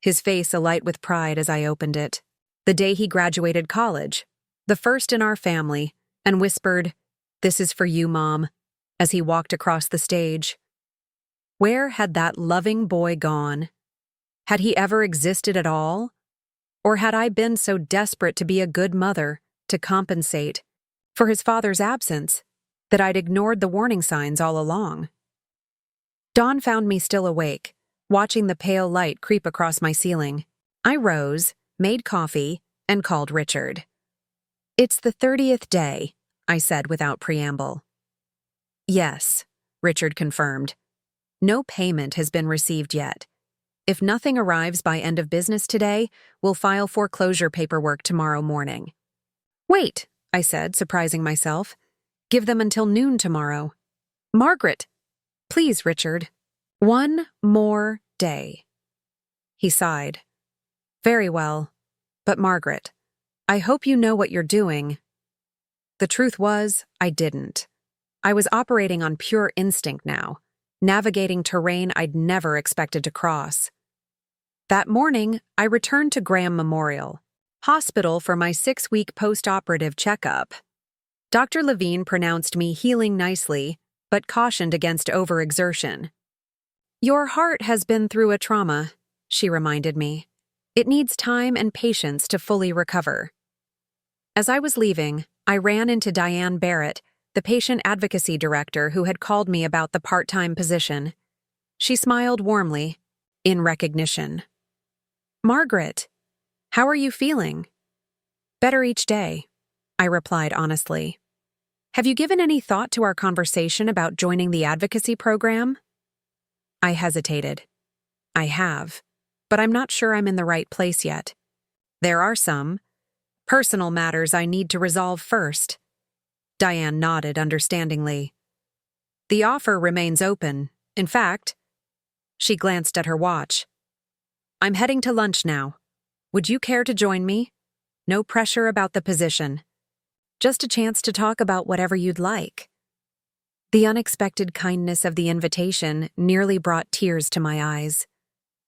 his face alight with pride as I opened it. The day he graduated college, the first in our family, and whispered, "This is for you, Mom," as he walked across the stage. Where had that loving boy gone? Had he ever existed at all? Or had I been so desperate to be a good mother, to compensate for his father's absence, that I'd ignored the warning signs all along? Dawn found me still awake, watching the pale light creep across my ceiling. I rose, made coffee, and called Richard. "It's the 30th day," I said without preamble. "Yes," Richard confirmed. "No payment has been received yet. If nothing arrives by end of business today, we'll file foreclosure paperwork tomorrow morning." "Wait," I said, surprising myself. "Give them until noon tomorrow." "Margaret!" "Please, Richard. One more day." He sighed. "Very well. But Margaret, I hope you know what you're doing." The truth was, I didn't. I was operating on pure instinct now, navigating terrain I'd never expected to cross. That morning, I returned to Graham Memorial Hospital for my 6-week post-operative checkup. Dr. Levine pronounced me healing nicely, but cautioned against overexertion. "Your heart has been through a trauma," she reminded me. "It needs time and patience to fully recover." As I was leaving, I ran into Diane Barrett, the patient advocacy director who had called me about the part-time position. She smiled warmly, in recognition. "Margaret, how are you feeling?" "Better each day," I replied honestly. "Have you given any thought to our conversation about joining the advocacy program?" I hesitated. "I have, but I'm not sure I'm in the right place yet. There are some personal matters I need to resolve first." Diane nodded understandingly. "The offer remains open. In fact," she glanced at her watch, "I'm heading to lunch now. Would you care to join me? No pressure about the position. Just a chance to talk about whatever you'd like." The unexpected kindness of the invitation nearly brought tears to my eyes.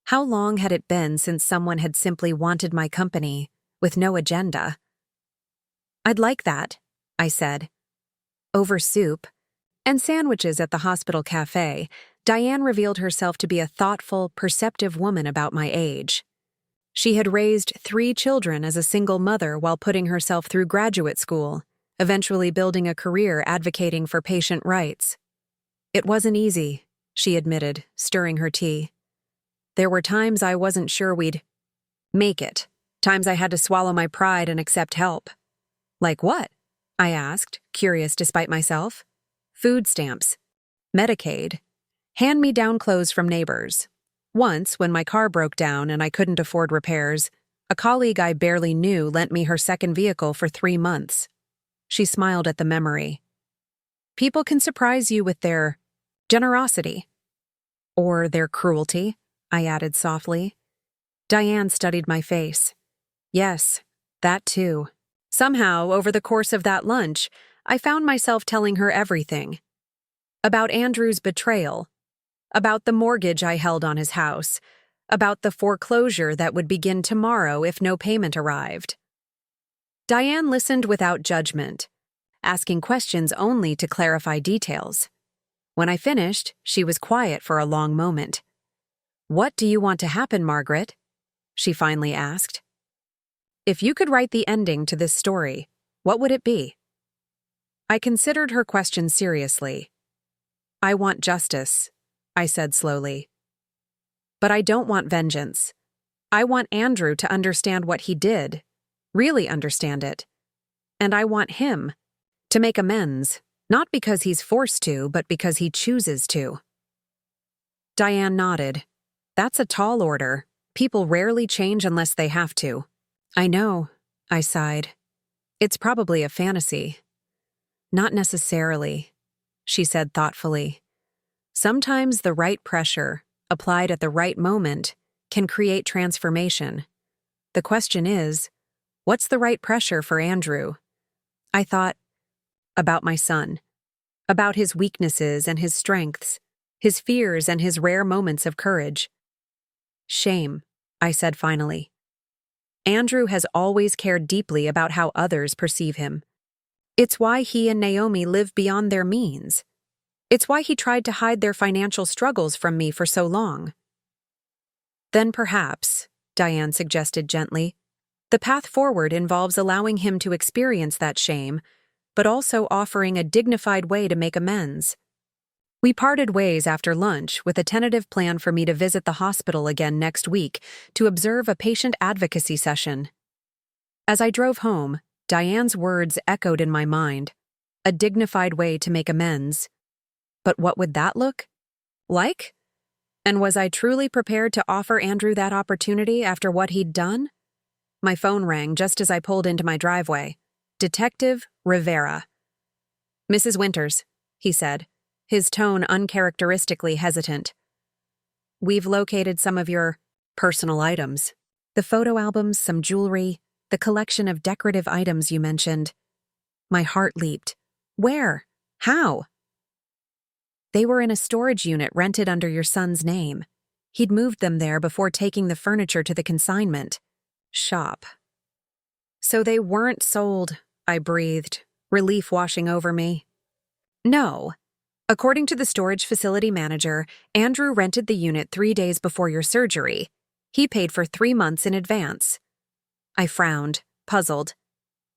How long had it been since someone had simply wanted my company, with no agenda? "I'd like that," I said. Over soup and sandwiches at the hospital cafe, Diane revealed herself to be a thoughtful, perceptive woman about my age. She had raised 3 children as a single mother while putting herself through graduate school, eventually building a career advocating for patient rights. "It wasn't easy," she admitted, stirring her tea. "There were times I wasn't sure we'd make it, times I had to swallow my pride and accept help." "Like what?" I asked, curious despite myself. "Food stamps, Medicaid, hand-me-down clothes from neighbors. Once, when my car broke down and I couldn't afford repairs, a colleague I barely knew lent me her second vehicle for 3 months. She smiled at the memory. People can surprise you with their generosity. Or their cruelty, I added softly. Diane studied my face. Yes, that too. Somehow, over the course of that lunch, I found myself telling her everything. About Andrew's betrayal, about the mortgage I held on his house, about the foreclosure that would begin tomorrow if no payment arrived. Diane listened without judgment, asking questions only to clarify details. When I finished, she was quiet for a long moment. "What do you want to happen, Margaret?" she finally asked. "If you could write the ending to this story, what would it be?" I considered her question seriously. "I want justice," I said slowly. "But I don't want vengeance. I want Andrew to understand what he did, really understand it. And I want him to make amends, not because he's forced to, but because he chooses to." Diane nodded. "That's a tall order. People rarely change unless they have to." "I know," I sighed. It's probably a fantasy. Not necessarily, she said thoughtfully. Sometimes the right pressure, applied at the right moment, can create transformation. The question is, what's the right pressure for Andrew? I thought about my son, about his weaknesses and his strengths, his fears and his rare moments of courage. Shame, I said finally. Andrew has always cared deeply about how others perceive him. It's why he and Naomi live beyond their means. It's why he tried to hide their financial struggles from me for so long. Then perhaps, Diane suggested gently, the path forward involves allowing him to experience that shame, but also offering a dignified way to make amends. We parted ways after lunch with a tentative plan for me to visit the hospital again next week to observe a patient advocacy session. As I drove home, Diane's words echoed in my mind, a dignified way to make amends. But what would that look like? And was I truly prepared to offer Andrew that opportunity after what he'd done? My phone rang just as I pulled into my driveway. Detective Rivera. "Mrs. Winters," he said, his tone uncharacteristically hesitant. "We've located some of your personal items. The photo albums, some jewelry, the collection of decorative items you mentioned." My heart leaped. "Where? How?" "They were in a storage unit rented under your son's name. He'd moved them there before taking the furniture to the consignment shop." "So they weren't sold," I breathed, relief washing over me. "No. According to the storage facility manager, Andrew rented the unit 3 days before your surgery. He paid for 3 months in advance." I frowned, puzzled.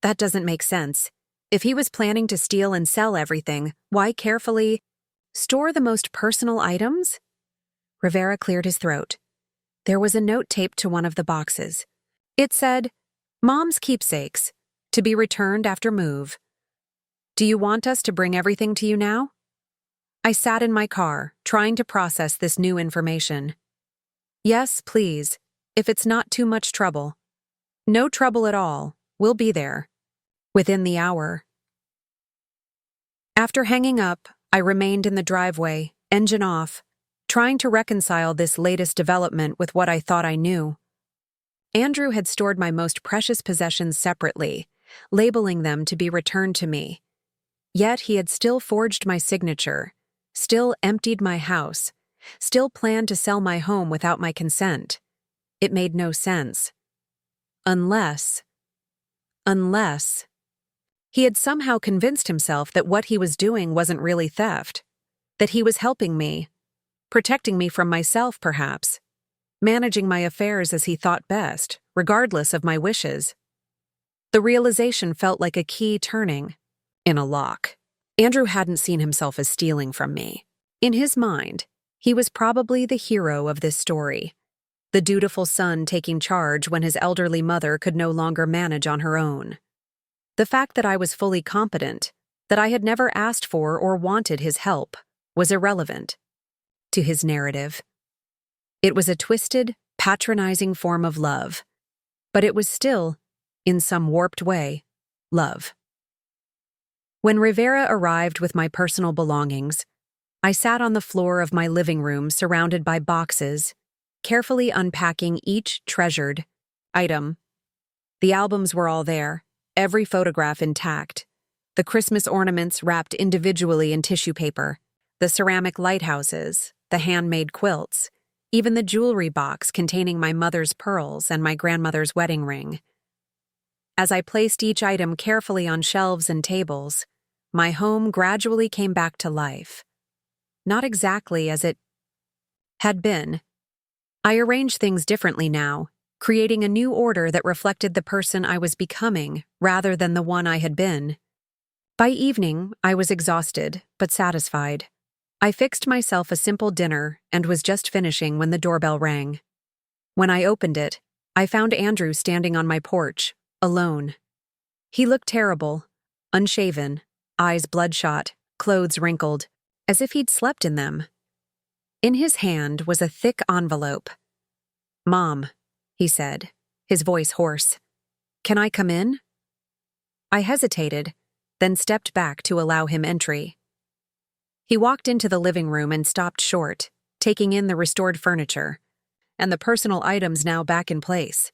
That doesn't make sense. If he was planning to steal and sell everything, why carefully store the most personal items? Rivera cleared his throat. There was a note taped to one of the boxes. It said, "Mom's keepsakes, to be returned after move. Do you want us to bring everything to you now?" I sat in my car, trying to process this new information. "Yes, please, if it's not too much trouble." "No trouble at all. We'll be there." Within the hour. After hanging up, I remained in the driveway, engine off, trying to reconcile this latest development with what I thought I knew. Andrew had stored my most precious possessions separately, labeling them to be returned to me. Yet he had still forged my signature, still emptied my house, still planned to sell my home without my consent. It made no sense. Unless he had somehow convinced himself that what he was doing wasn't really theft, that he was helping me, protecting me from myself perhaps, managing my affairs as he thought best, regardless of my wishes. The realization felt like a key turning in a lock. Andrew hadn't seen himself as stealing from me. In his mind, he was probably the hero of this story, the dutiful son taking charge when his elderly mother could no longer manage on her own. The fact that I was fully competent, that I had never asked for or wanted his help, was irrelevant to his narrative. It was a twisted, patronizing form of love, but it was still, in some warped way, love. When Rivera arrived with my personal belongings, I sat on the floor of my living room surrounded by boxes, carefully unpacking each treasured item. The albums were all there, every photograph intact, the Christmas ornaments wrapped individually in tissue paper, the ceramic lighthouses, the handmade quilts, even the jewelry box containing my mother's pearls and my grandmother's wedding ring. As I placed each item carefully on shelves and tables, my home gradually came back to life. Not exactly as it had been. I arranged things differently now, creating a new order that reflected the person I was becoming rather than the one I had been. By evening, I was exhausted, but satisfied. I fixed myself a simple dinner and was just finishing when the doorbell rang. When I opened it, I found Andrew standing on my porch, alone. He looked terrible, unshaven, eyes bloodshot, clothes wrinkled, as if he'd slept in them. In his hand was a thick envelope. "Mom," he said, his voice hoarse. "Can I come in?" I hesitated, then stepped back to allow him entry. He walked into the living room and stopped short, taking in the restored furniture, and the personal items now back in place.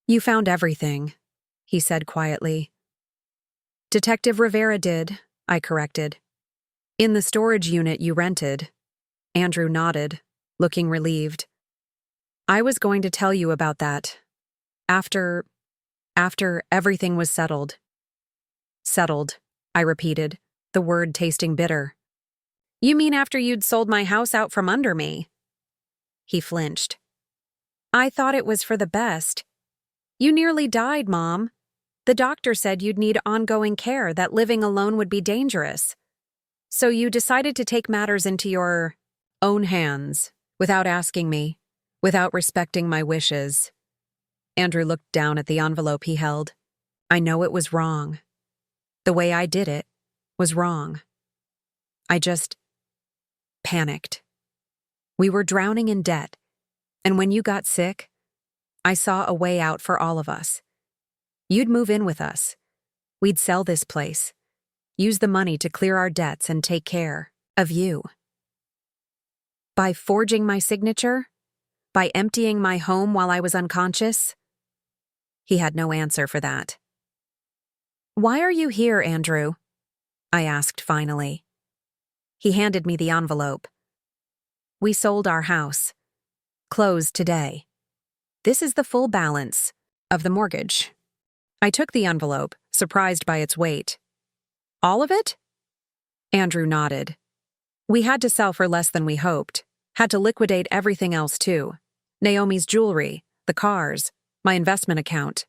"You found everything," he said quietly. "Detective Rivera did," I corrected. "In the storage unit you rented." Andrew nodded, looking relieved. "I was going to tell you about that. After everything was settled." "Settled," I repeated, the word tasting bitter. "You mean after you'd sold my house out from under me?" He flinched. "I thought it was for the best. You nearly died, Mom. The doctor said you'd need ongoing care, that living alone would be dangerous. So you decided to take matters into your own hands, without asking me, without respecting my wishes." Andrew looked down at the envelope he held. "I know it was wrong. The way I did it was wrong. I just panicked. We were drowning in debt, and when you got sick, I saw a way out for all of us. You'd move in with us. We'd sell this place, use the money to clear our debts and take care of you. By forging my signature? By emptying my home while I was unconscious?" He had no answer for that. "Why are you here, Andrew?" I asked finally. He handed me the envelope. "We sold our house. Closed today. This is the full balance of the mortgage." I took the envelope, surprised by its weight. "All of it?" Andrew nodded. "We had to sell for less than we hoped. Had to liquidate everything else too. Naomi's jewelry, the cars, my investment account."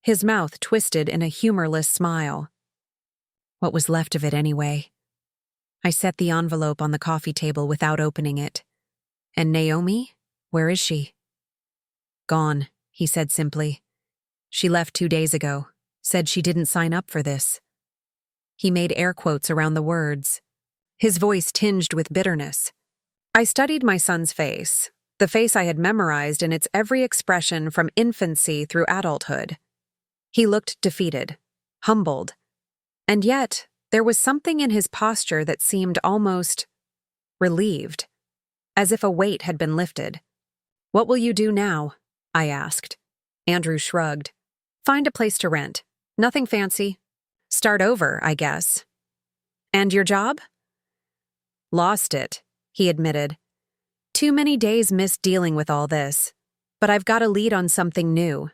His mouth twisted in a humorless smile. What was left of it anyway? I set the envelope on the coffee table without opening it. "And Naomi? Where is she?" "Gone," he said simply. "She left 2 days ago, said she didn't sign up for this." He made air quotes around the words, his voice tinged with bitterness. I studied my son's face, the face I had memorized in its every expression from infancy through adulthood. He looked defeated, humbled, and yet there was something in his posture that seemed almost relieved, as if a weight had been lifted. "What will you do now?" I asked. Andrew shrugged. "Find a place to rent. Nothing fancy. Start over, I guess." "And your job?" "Lost it," he admitted. "Too many days missed dealing with all this. But I've got a lead on something new.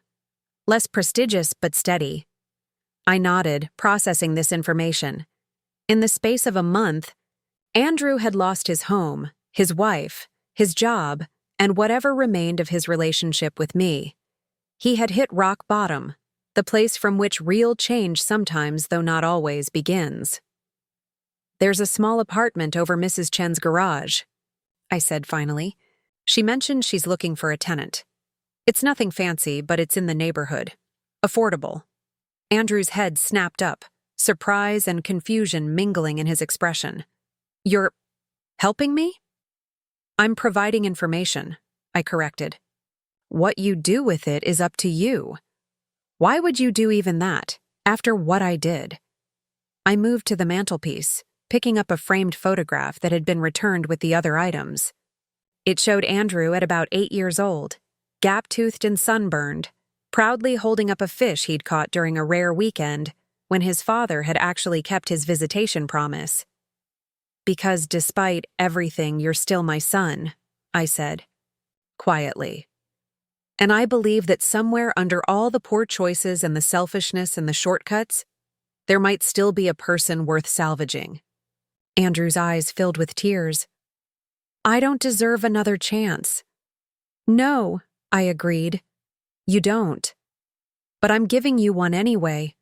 Less prestigious, but steady." I nodded, processing this information. In the space of a month, Andrew had lost his home, his wife, his job, and whatever remained of his relationship with me. He had hit rock bottom, the place from which real change sometimes, though not always, begins. "There's a small apartment over Mrs. Chen's garage," I said finally. "She mentioned she's looking for a tenant. It's nothing fancy, but it's in the neighborhood. Affordable." Andrew's head snapped up, surprise and confusion mingling in his expression. "You're helping me?" "I'm providing information," I corrected. "What you do with it is up to you. Why would you do even that, after what I did?" I moved to the mantelpiece, picking up a framed photograph that had been returned with the other items. It showed Andrew at about 8 years old, gap-toothed and sunburned, proudly holding up a fish he'd caught during a rare weekend when his father had actually kept his visitation promise. "Because despite everything, you're still my son," I said, quietly. "And I believe that somewhere under all the poor choices and the selfishness and the shortcuts, there might still be a person worth salvaging." Andrew's eyes filled with tears. "I don't deserve another chance." "No," I agreed. "You don't. But I'm giving you one anyway,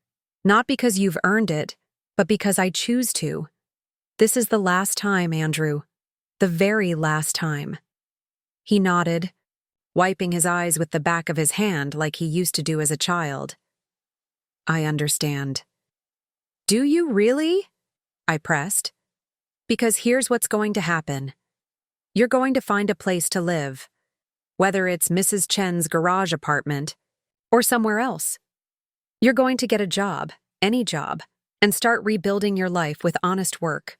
not because you've earned it, but because I choose to. This is the last time, Andrew. The very last time." He nodded, wiping his eyes with the back of his hand like he used to do as a child. "I understand." "Do you really?" I pressed. "Because here's what's going to happen. You're going to find a place to live, whether it's Mrs. Chen's garage apartment or somewhere else. You're going to get a job, any job, and start rebuilding your life with honest work.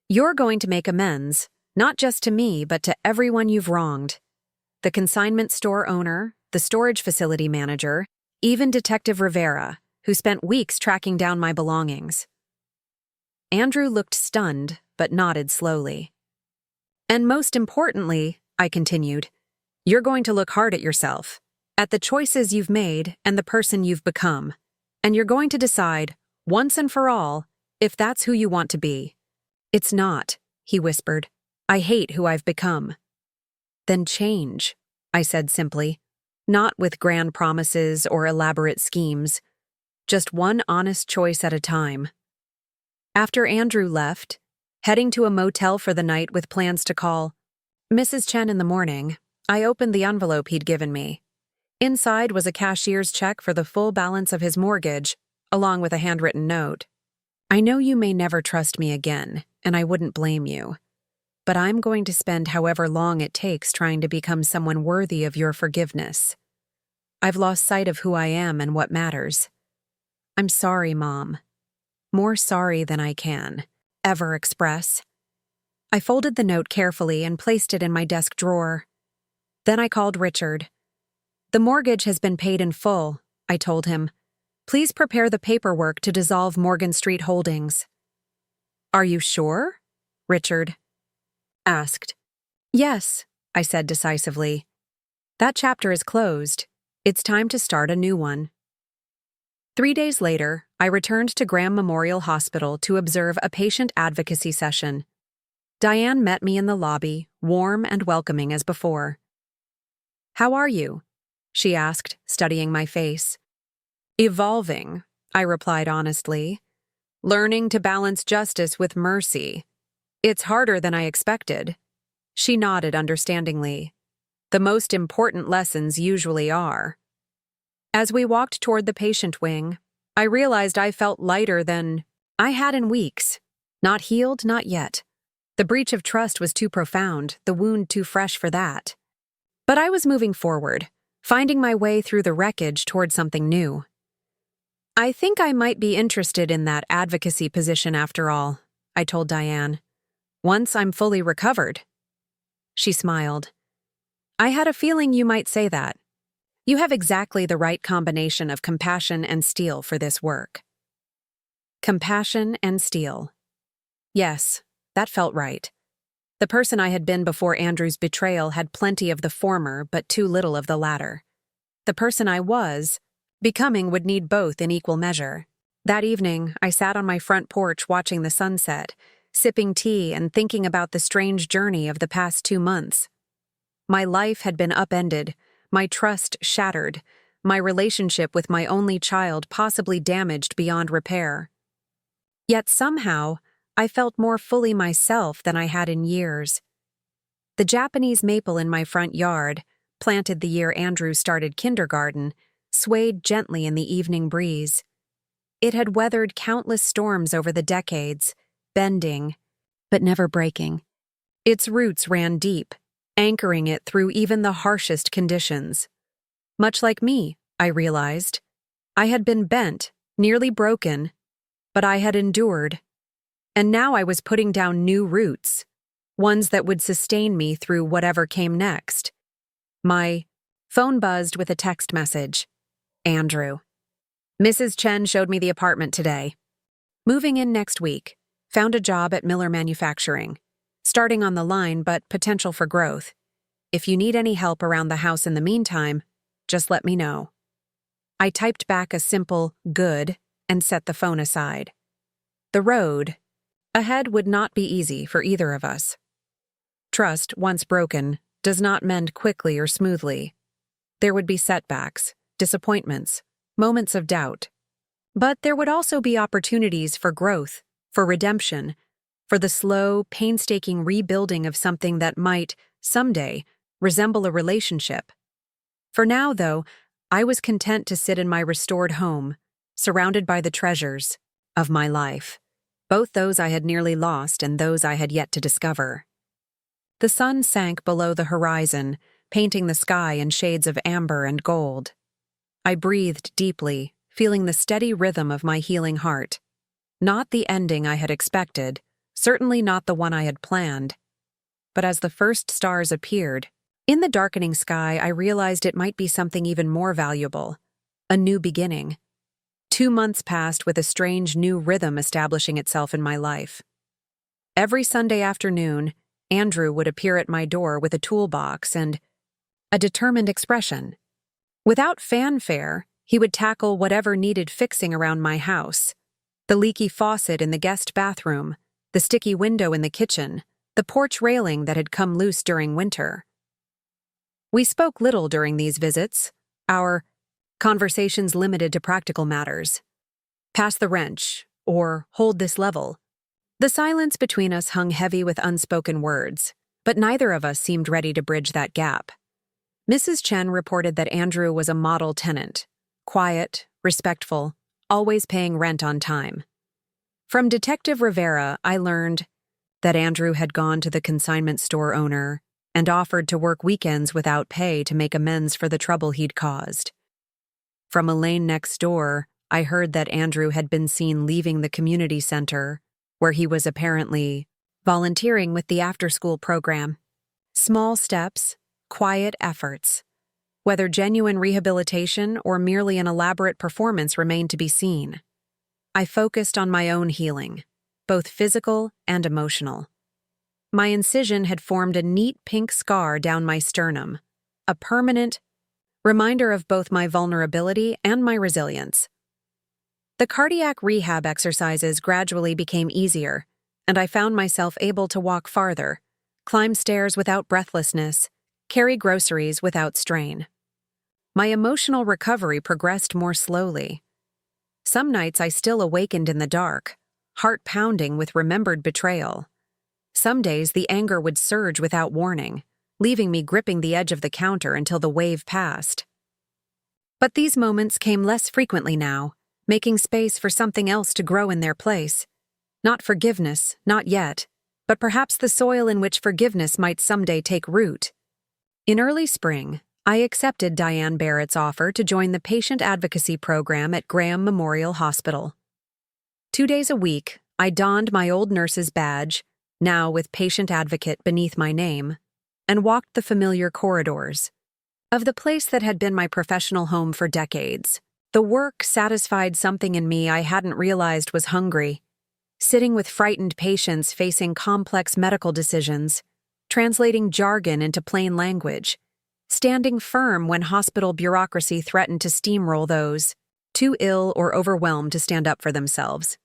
You're going to make amends, not just to me, but to everyone you've wronged. The consignment store owner, the storage facility manager, even Detective Rivera, who spent weeks tracking down my belongings. Andrew looked stunned, but nodded slowly. And most importantly, I continued, you're going to look hard at yourself, at the choices you've made and the person you've become, and you're going to decide, once and for all, if that's who you want to be. It's not, he whispered. I hate who I've become. Then change, I said simply, not with grand promises or elaborate schemes, just one honest choice at a time. After Andrew left, heading to a motel for the night with plans to call Mrs. Chen in the morning, I opened the envelope he'd given me. Inside was a cashier's check for the full balance of his mortgage, along with a handwritten note. I know you may never trust me again, and I wouldn't blame you. But I'm going to spend however long it takes trying to become someone worthy of your forgiveness. I've lost sight of who I am and what matters. I'm sorry, Mom. More sorry than I can ever express. I folded the note carefully and placed it in my desk drawer. Then I called Richard. The mortgage has been paid in full, I told him. Please prepare the paperwork to dissolve Morgan Street Holdings. Are you sure? Richard asked. Yes, I said decisively. That chapter is closed. It's time to start a new one. 3 days later, I returned to Graham Memorial Hospital to observe a patient advocacy session. Diane met me in the lobby, warm and welcoming as before. How are you? She asked, studying my face. Evolving, I replied honestly. Learning to balance justice with mercy. It's harder than I expected. She nodded understandingly. The most important lessons usually are. As we walked toward the patient wing, I realized I felt lighter than I had in weeks. Not healed, not yet. The breach of trust was too profound, the wound too fresh for that. But I was moving forward, finding my way through the wreckage toward something new. I think I might be interested in that advocacy position after all, I told Diane. Once I'm fully recovered. She smiled. I had a feeling you might say that. You have exactly the right combination of compassion and steel for this work. Compassion and steel. Yes, that felt right. The person I had been before Andrew's betrayal had plenty of the former, but too little of the latter. The person I was becoming would need both in equal measure. That evening, I sat on my front porch watching the sunset, sipping tea and thinking about the strange journey of the past 2 months. My life had been upended, my trust shattered, my relationship with my only child possibly damaged beyond repair. Yet somehow, I felt more fully myself than I had in years. The Japanese maple in my front yard, planted the year Andrew started kindergarten, swayed gently in the evening breeze. It had weathered countless storms over the decades, bending, but never breaking. Its roots ran deep, anchoring it through even the harshest conditions. Much like me, I realized. I had been bent, nearly broken, but I had endured. And now I was putting down new roots, ones that would sustain me through whatever came next. My phone buzzed with a text message. Andrew. Mrs. Chen showed me the apartment today. Moving in next week. Found a job at Miller Manufacturing. Starting on the line, but potential for growth. If you need any help around the house in the meantime, just let me know. I typed back a simple good and set the phone aside. The road ahead would not be easy for either of us. Trust, once broken, does not mend quickly or smoothly. There would be setbacks, disappointments, moments of doubt. But there would also be opportunities for growth, for redemption, for the slow, painstaking rebuilding of something that might, someday, resemble a relationship. For now, though, I was content to sit in my restored home, surrounded by the treasures of my life, both those I had nearly lost and those I had yet to discover. The sun sank below the horizon, painting the sky in shades of amber and gold. I breathed deeply, feeling the steady rhythm of my healing heart. Not the ending I had expected, certainly not the one I had planned. But as the first stars appeared, in the darkening sky, I realized it might be something even more valuable: a new beginning. 2 months passed with a strange new rhythm establishing itself in my life. Every Sunday afternoon, Andrew would appear at my door with a toolbox and a determined expression. Without fanfare, he would tackle whatever needed fixing around my house: the leaky faucet in the guest bathroom, the sticky window in the kitchen, the porch railing that had come loose during winter. We spoke little during these visits, our conversations limited to practical matters. Pass the wrench, or hold this level. The silence between us hung heavy with unspoken words, but neither of us seemed ready to bridge that gap. Mrs. Chen reported that Andrew was a model tenant: quiet, respectful, always paying rent on time. From Detective Rivera, I learned that Andrew had gone to the consignment store owner and offered to work weekends without pay to make amends for the trouble he'd caused. From Elaine next door, I heard that Andrew had been seen leaving the community center, where he was apparently volunteering with the after-school program. Small steps, quiet efforts. Whether genuine rehabilitation or merely an elaborate performance remained to be seen. I focused on my own healing, both physical and emotional. My incision had formed a neat pink scar down my sternum, a permanent reminder of both my vulnerability and my resilience. The cardiac rehab exercises gradually became easier, and I found myself able to walk farther, climb stairs without breathlessness, carry groceries without strain. My emotional recovery progressed more slowly. Some nights I still awakened in the dark, heart pounding with remembered betrayal. Some days the anger would surge without warning, leaving me gripping the edge of the counter until the wave passed. But these moments came less frequently now, making space for something else to grow in their place. Not forgiveness, not yet, but perhaps the soil in which forgiveness might someday take root. In early spring, I accepted Diane Barrett's offer to join the patient advocacy program at Graham Memorial Hospital. 2 days a week, I donned my old nurse's badge, now with patient advocate beneath my name, and walked the familiar corridors of the place that had been my professional home for decades. The work satisfied something in me I hadn't realized was hungry. Sitting with frightened patients facing complex medical decisions, translating jargon into plain language, standing firm when hospital bureaucracy threatened to steamroll those too ill or overwhelmed to stand up for themselves.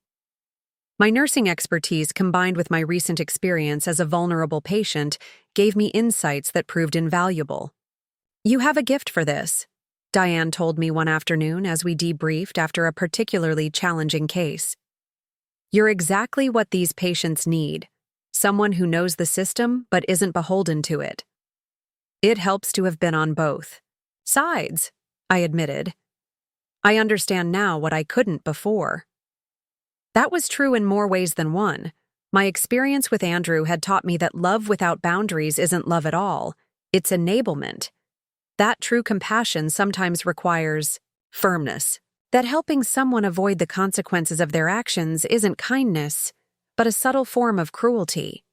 My nursing expertise combined with my recent experience as a vulnerable patient gave me insights that proved invaluable. "You have a gift for this," Diane told me one afternoon as we debriefed after a particularly challenging case. "You're exactly what these patients need, someone who knows the system but isn't beholden to it." It helps to have been on both sides, I admitted. I understand now what I couldn't before. That was true in more ways than one. My experience with Andrew had taught me that love without boundaries isn't love at all, it's enablement. That true compassion sometimes requires firmness. That helping someone avoid the consequences of their actions isn't kindness, but a subtle form of cruelty.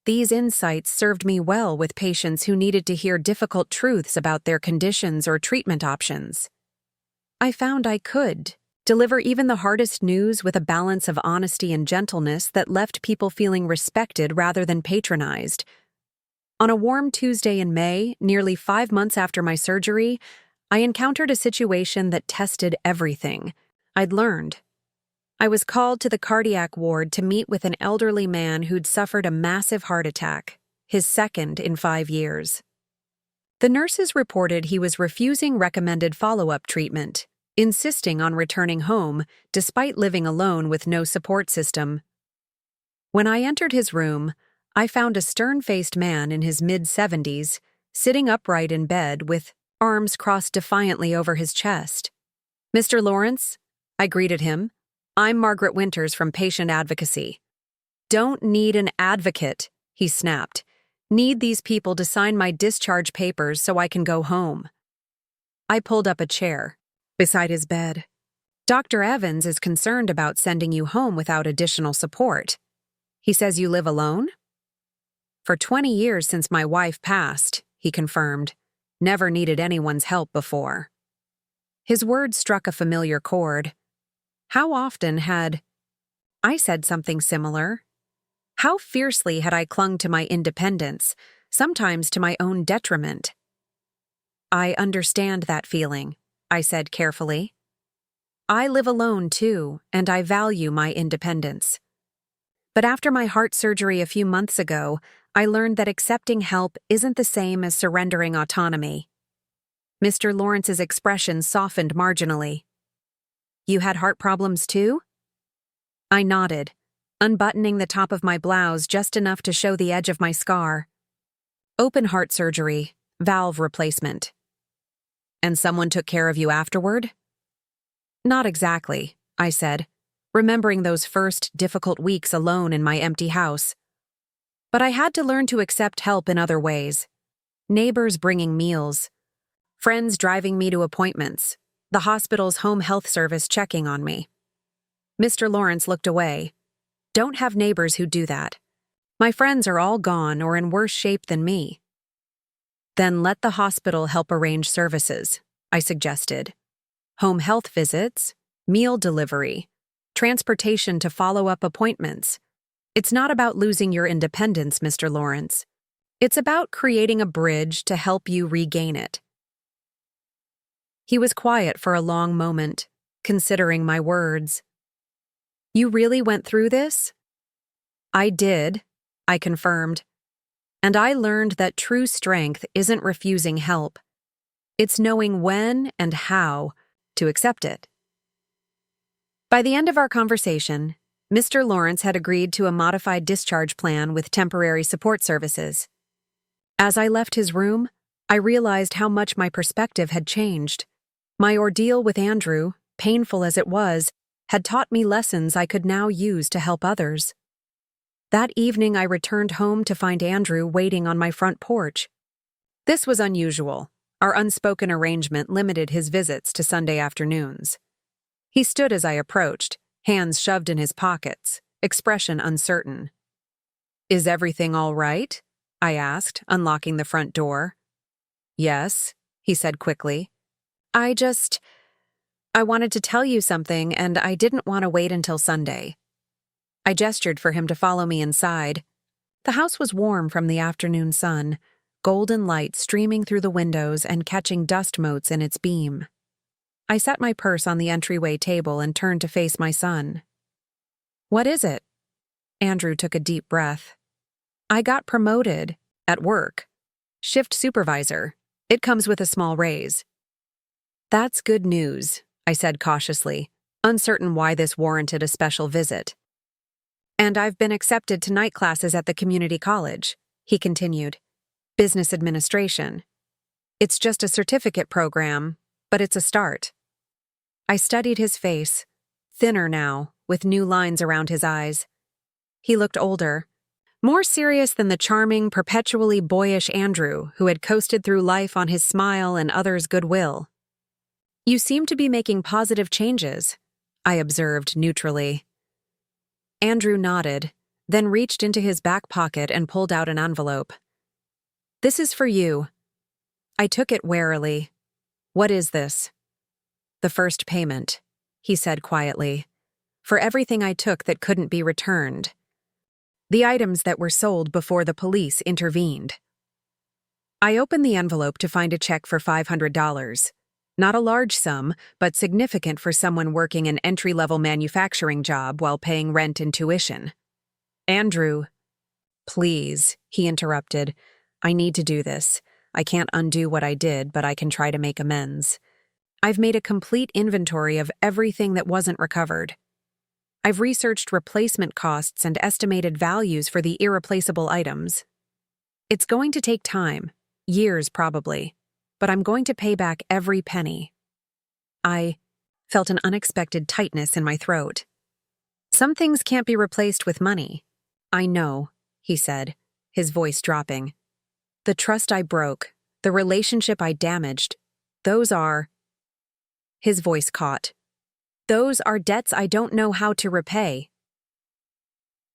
These insights served me well with patients who needed to hear difficult truths about their conditions or treatment options. I found I could deliver even the hardest news with a balance of honesty and gentleness that left people feeling respected rather than patronized. On a warm Tuesday in May, nearly 5 months after my surgery, I encountered a situation that tested everything I'd learned. I was called to the cardiac ward to meet with an elderly man who'd suffered a massive heart attack, his second in 5 years. The nurses reported he was refusing recommended follow-up treatment, insisting on returning home despite living alone with no support system. When I entered his room, I found a stern-faced man in his mid-70s, sitting upright in bed with arms crossed defiantly over his chest. "Mr. Lawrence," I greeted him. "I'm Margaret Winters from Patient Advocacy." "Don't need an advocate," he snapped. "Need these people to sign my discharge papers so I can go home." I pulled up a chair beside his bed. Dr. Evans is concerned about sending you home without additional support. He says you live alone? For 20 years since my wife passed, he confirmed. Never needed anyone's help before. His words struck a familiar chord. How often had I said something similar? How fiercely had I clung to my independence, sometimes to my own detriment? I understand that feeling, I said carefully. I live alone too, and I value my independence. But after my heart surgery a few months ago, I learned that accepting help isn't the same as surrendering autonomy. Mr. Lawrence's expression softened marginally. You had heart problems too? I nodded, unbuttoning the top of my blouse just enough to show the edge of my scar. Open heart surgery, valve replacement. And someone took care of you afterward? Not exactly, I said, remembering those first difficult weeks alone in my empty house. But I had to learn to accept help in other ways. Neighbors bringing meals, friends driving me to appointments, the hospital's home health service checking on me. Mr. Lawrence looked away. Don't have neighbors who do that. My friends are all gone or in worse shape than me. Then let the hospital help arrange services, I suggested. Home health visits, meal delivery, transportation to follow-up appointments. It's not about losing your independence, Mr. Lawrence. It's about creating a bridge to help you regain it. He was quiet for a long moment, considering my words. You really went through this? I did, I confirmed. And I learned that true strength isn't refusing help. It's knowing when and how to accept it. By the end of our conversation, Mr. Lawrence had agreed to a modified discharge plan with temporary support services. As I left his room, I realized how much my perspective had changed. My ordeal with Andrew, painful as it was, had taught me lessons I could now use to help others. That evening, I returned home to find Andrew waiting on my front porch. This was unusual. Our unspoken arrangement limited his visits to Sunday afternoons. He stood as I approached, hands shoved in his pockets, expression uncertain. Is everything all right? I asked, unlocking the front door. Yes, he said quickly. I wanted to tell you something, and I didn't want to wait until Sunday. I gestured for him to follow me inside. The house was warm from the afternoon sun, golden light streaming through the windows and catching dust motes in its beam. I set my purse on the entryway table and turned to face my son. What is it? Andrew took a deep breath. I got promoted, at work. Shift supervisor. It comes with a small raise. That's good news, I said cautiously, uncertain why this warranted a special visit. And I've been accepted to night classes at the community college, he continued. Business administration. It's just a certificate program, but it's a start. I studied his face, thinner now, with new lines around his eyes. He looked older, more serious than the charming, perpetually boyish Andrew who had coasted through life on his smile and others' goodwill. You seem to be making positive changes, I observed neutrally. Andrew nodded, then reached into his back pocket and pulled out an envelope. This is for you. I took it warily. What is this? The first payment, he said quietly, for everything I took that couldn't be returned. The items that were sold before the police intervened. I opened the envelope to find a check for $500. Not a large sum, but significant for someone working an entry-level manufacturing job while paying rent and tuition. Andrew, please, he interrupted. I need to do this. I can't undo what I did, but I can try to make amends. I've made a complete inventory of everything that wasn't recovered. I've researched replacement costs and estimated values for the irreplaceable items. It's going to take time, years probably, but I'm going to pay back every penny. I felt an unexpected tightness in my throat. Some things can't be replaced with money. I know, he said, his voice dropping. The trust I broke, the relationship I damaged, those are... His voice caught. Those are debts I don't know how to repay.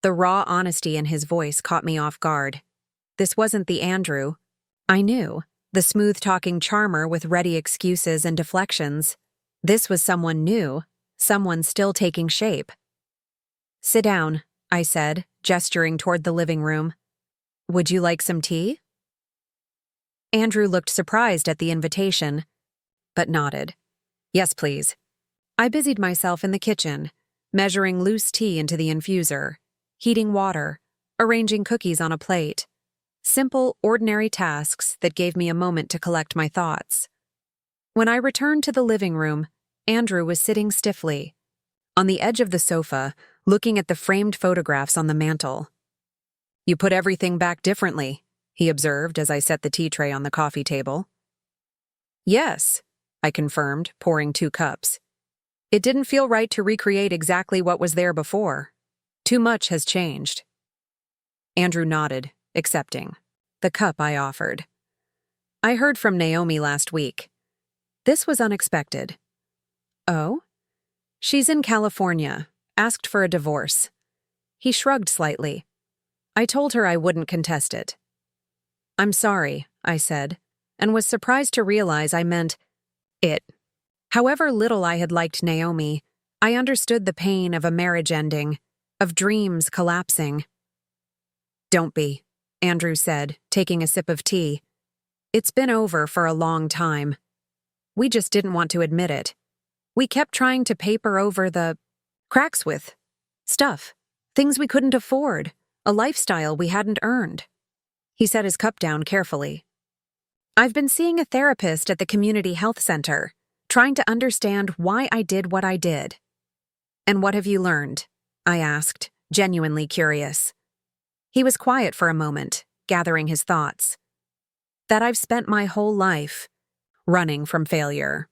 The raw honesty in his voice caught me off guard. This wasn't the Andrew I knew, the smooth-talking charmer with ready excuses and deflections. This was someone new, someone still taking shape. "Sit down," I said, gesturing toward the living room. "Would you like some tea?" Andrew looked surprised at the invitation, but nodded. "Yes, please." I busied myself in the kitchen, measuring loose tea into the infuser, heating water, arranging cookies on a plate. Simple, ordinary tasks that gave me a moment to collect my thoughts. When I returned to the living room, Andrew was sitting stiffly, on the edge of the sofa, looking at the framed photographs on the mantel. "You put everything back differently," he observed as I set the tea tray on the coffee table. "Yes," I confirmed, pouring 2 cups. "It didn't feel right to recreate exactly what was there before. Too much has changed." Andrew nodded, accepting the cup I offered. "I heard from Naomi last week." This was unexpected. "Oh?" "She's in California, asked for a divorce." He shrugged slightly. I told her I wouldn't contest it. "I'm sorry," I said, and was surprised to realize I meant it. However little I had liked Naomi, I understood the pain of a marriage ending, of dreams collapsing. "Don't be," Andrew said, taking a sip of tea. "It's been over for a long time. We just didn't want to admit it. We kept trying to paper over the cracks with stuff, things we couldn't afford, a lifestyle we hadn't earned." He set his cup down carefully. "I've been seeing a therapist at the community health center, trying to understand why I did what I did." "And what have you learned?" I asked, genuinely curious. He was quiet for a moment, gathering his thoughts. "That I've spent my whole life running from failure."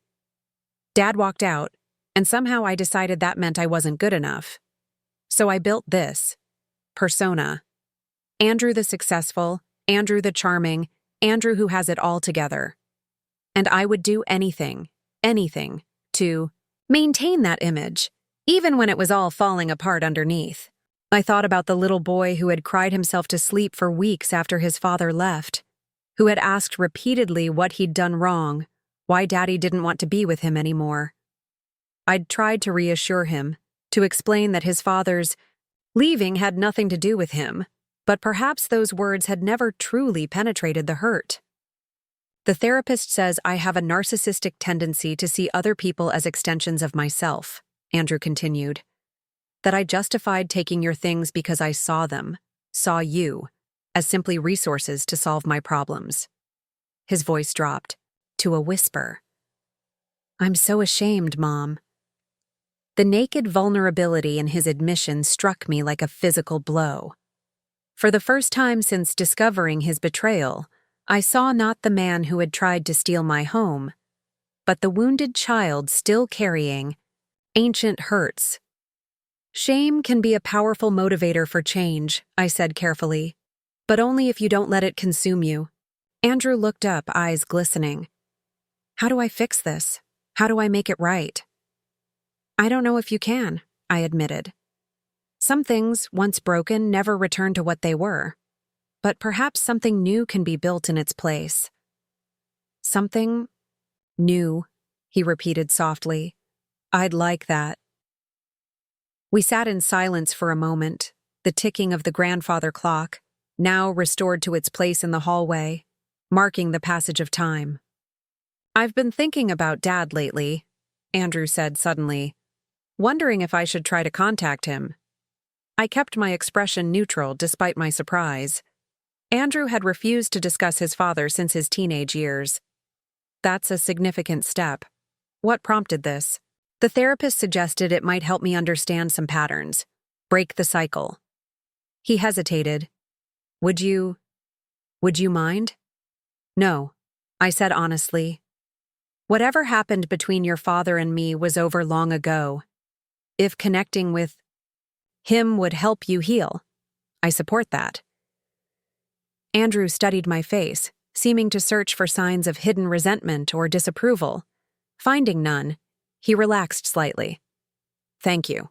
Dad walked out, and somehow I decided that meant I wasn't good enough. So I built this persona. Andrew the successful, Andrew the charming, Andrew who has it all together. And I would do anything, to maintain that image, even when it was all falling apart underneath. I thought about the little boy who had cried himself to sleep for weeks after his father left, who had asked repeatedly what he'd done wrong, why Daddy didn't want to be with him anymore. I'd tried to reassure him, to explain that his father's leaving had nothing to do with him, but perhaps those words had never truly penetrated the hurt. "The therapist says I have a narcissistic tendency to see other people as extensions of myself," Andrew continued. "That I justified taking your things because I saw them, saw you, as simply resources to solve my problems." His voice dropped to a whisper. "I'm so ashamed, Mom." The naked vulnerability in his admission struck me like a physical blow. For the first time since discovering his betrayal, I saw not the man who had tried to steal my home, but the wounded child still carrying ancient hurts. "Shame can be a powerful motivator for change," I said carefully, "but only if you don't let it consume you." Andrew looked up, eyes glistening. "How do I fix this? How do I make it right?" "I don't know if you can," I admitted. "Some things, once broken, never return to what they were. But perhaps something new can be built in its place." "Something new," he repeated softly. "I'd like that." We sat in silence for a moment, the ticking of the grandfather clock, now restored to its place in the hallway, marking the passage of time. "I've been thinking about Dad lately," Andrew said suddenly, "wondering if I should try to contact him." I kept my expression neutral despite my surprise. Andrew had refused to discuss his father since his teenage years. That's a significant step. What prompted this? The therapist suggested it might help me understand some patterns, break the cycle. He hesitated. Would you mind?" "No," I said honestly. "Whatever happened between your father and me was over long ago. If connecting with him would help you heal, I support that." Andrew studied my face, seeming to search for signs of hidden resentment or disapproval. Finding none, he relaxed slightly. Thank you.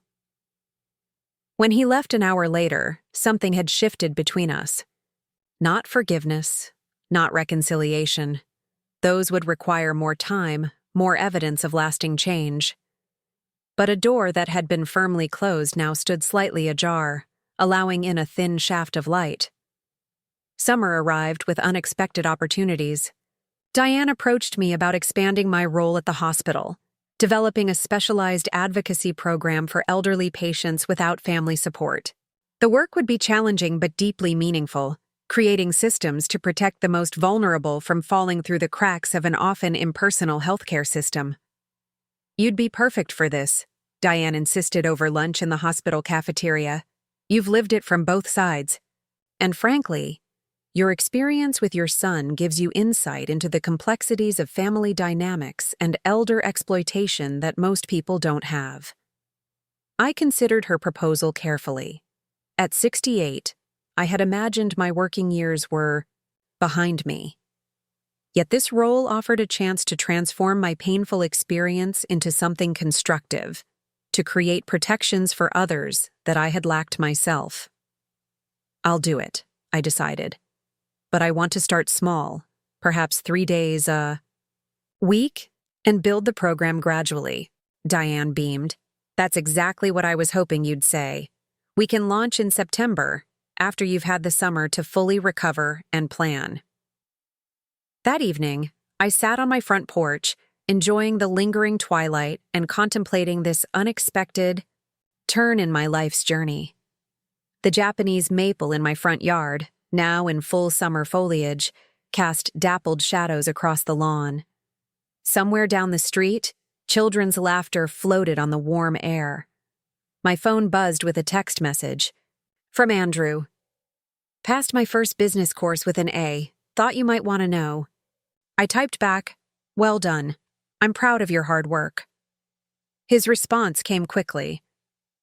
When he left an hour later, something had shifted between us. Not forgiveness, not reconciliation. Those would require more time, more evidence of lasting change. But a door that had been firmly closed now stood slightly ajar, allowing in a thin shaft of light. Summer arrived with unexpected opportunities. Diane approached me about expanding my role at the hospital, developing a specialized advocacy program for elderly patients without family support. The work would be challenging but deeply meaningful, creating systems to protect the most vulnerable from falling through the cracks of an often impersonal healthcare system. You'd be perfect for this, Diane insisted over lunch in the hospital cafeteria. You've lived it from both sides. And frankly, your experience with your son gives you insight into the complexities of family dynamics and elder exploitation that most people don't have. I considered her proposal carefully. At 68, I had imagined my working years were behind me. Yet this role offered a chance to transform my painful experience into something constructive, to create protections for others that I had lacked myself. I'll do it, I decided. But I want to start small, perhaps 3 days a week, and build the program gradually. Diane beamed. That's exactly what I was hoping you'd say. We can launch in September, after you've had the summer to fully recover and plan. That evening, I sat on my front porch, enjoying the lingering twilight and contemplating this unexpected turn in my life's journey. The Japanese maple in my front yard, now in full summer foliage, cast dappled shadows across the lawn. Somewhere down the street, children's laughter floated on the warm air. My phone buzzed with a text message. From Andrew. Passed my first business course with an A. Thought you might want to know. I typed back, well done. I'm proud of your hard work. His response came quickly.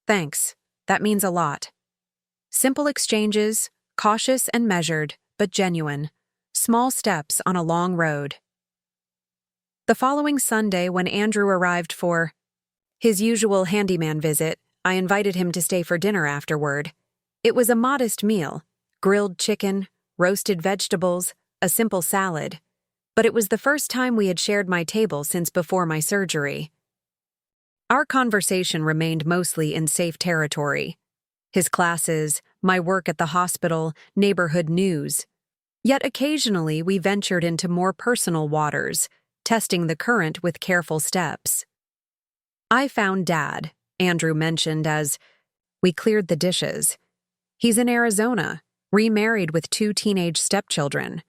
Thanks. That means a lot. Simple exchanges, cautious and measured, but genuine. Small steps on a long road. The following Sunday, when Andrew arrived for his usual handyman visit, I invited him to stay for dinner afterward. It was a modest meal, grilled chicken, roasted vegetables, a simple salad. But it was the first time we had shared my table since before my surgery. Our conversation remained mostly in safe territory. His classes, my work at the hospital, neighborhood news. Yet occasionally we ventured into more personal waters, testing the current with careful steps. I found Dad, Andrew mentioned as we cleared the dishes. He's in Arizona, remarried with 2 teenage stepchildren.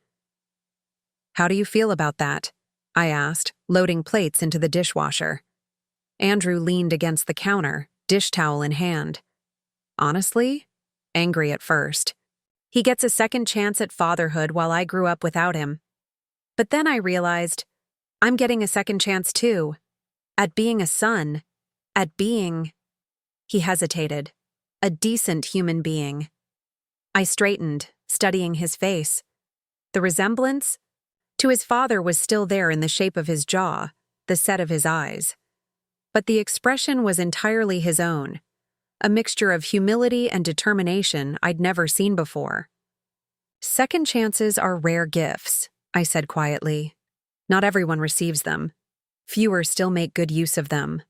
How do you feel about that? I asked, loading plates into the dishwasher. Andrew leaned against the counter, dish towel in hand. Honestly, angry at first. He gets a second chance at fatherhood while I grew up without him. But then I realized, I'm getting a second chance too. At being a son. At being... He hesitated. A decent human being. I straightened, studying his face. The resemblance to his father was still there in the shape of his jaw, the set of his eyes. But the expression was entirely his own, a mixture of humility and determination I'd never seen before. Second chances are rare gifts, I said quietly. Not everyone receives them. Fewer still make good use of them.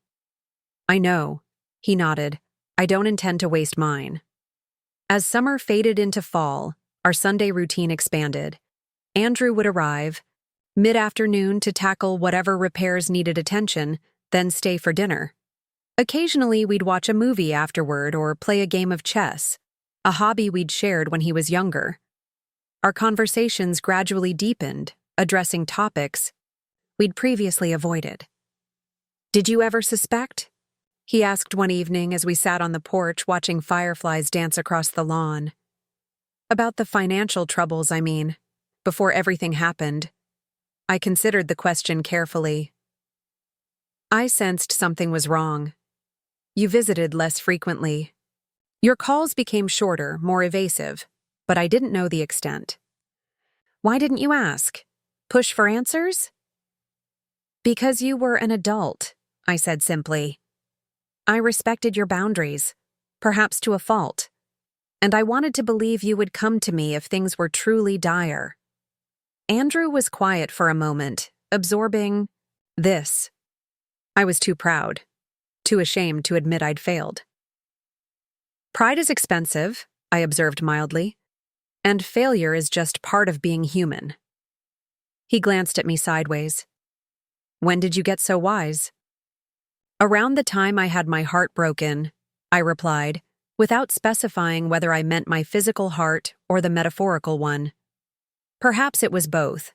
I know, he nodded. I don't intend to waste mine. As summer faded into fall, our Sunday routine expanded. Andrew would arrive, mid-afternoon to tackle whatever repairs needed attention, then stay for dinner. Occasionally we'd watch a movie afterward or play a game of chess, a hobby we'd shared when he was younger. Our conversations gradually deepened, addressing topics we'd previously avoided. Did you ever suspect? He asked one evening as we sat on the porch watching fireflies dance across the lawn. About the financial troubles, I mean. Before everything happened. I considered the question carefully. I sensed something was wrong. You visited less frequently. Your calls became shorter, more evasive, but I didn't know the extent. Why didn't you ask? Push for answers? Because you were an adult, I said simply. I respected your boundaries, perhaps to a fault, and I wanted to believe you would come to me if things were truly dire. Andrew was quiet for a moment, absorbing this. I was too proud, too ashamed to admit I'd failed. Pride is expensive, I observed mildly, and failure is just part of being human. He glanced at me sideways. When did you get so wise? Around the time I had my heart broken, I replied, without specifying whether I meant my physical heart or the metaphorical one. Perhaps it was both.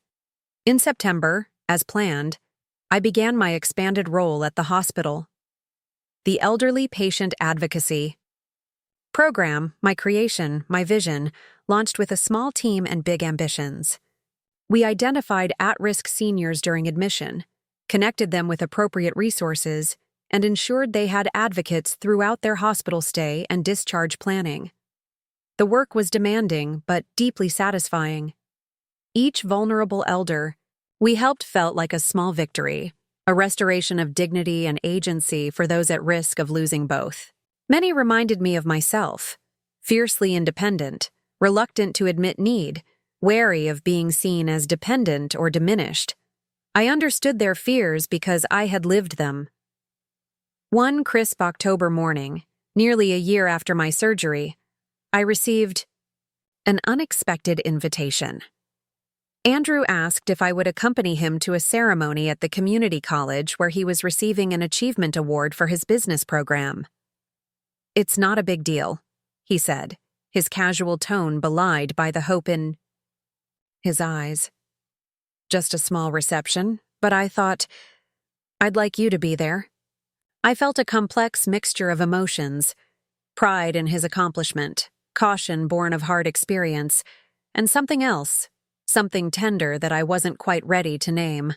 In September, as planned, I began my expanded role at the hospital. The Elderly Patient Advocacy program, my creation, my vision, launched with a small team and big ambitions. We identified at-risk seniors during admission, connected them with appropriate resources, and ensured they had advocates throughout their hospital stay and discharge planning. The work was demanding but deeply satisfying. Each vulnerable elder we helped felt like a small victory, a restoration of dignity and agency for those at risk of losing both. Many reminded me of myself, fiercely independent, reluctant to admit need, wary of being seen as dependent or diminished. I understood their fears because I had lived them. One crisp October morning, nearly a year after my surgery, I received an unexpected invitation. Andrew asked if I would accompany him to a ceremony at the community college where he was receiving an achievement award for his business program. It's not a big deal, he said, his casual tone belied by the hope in his eyes. Just a small reception, but I thought, I'd like you to be there. I felt a complex mixture of emotions, pride in his accomplishment, caution born of hard experience, and something else, something tender that I wasn't quite ready to name.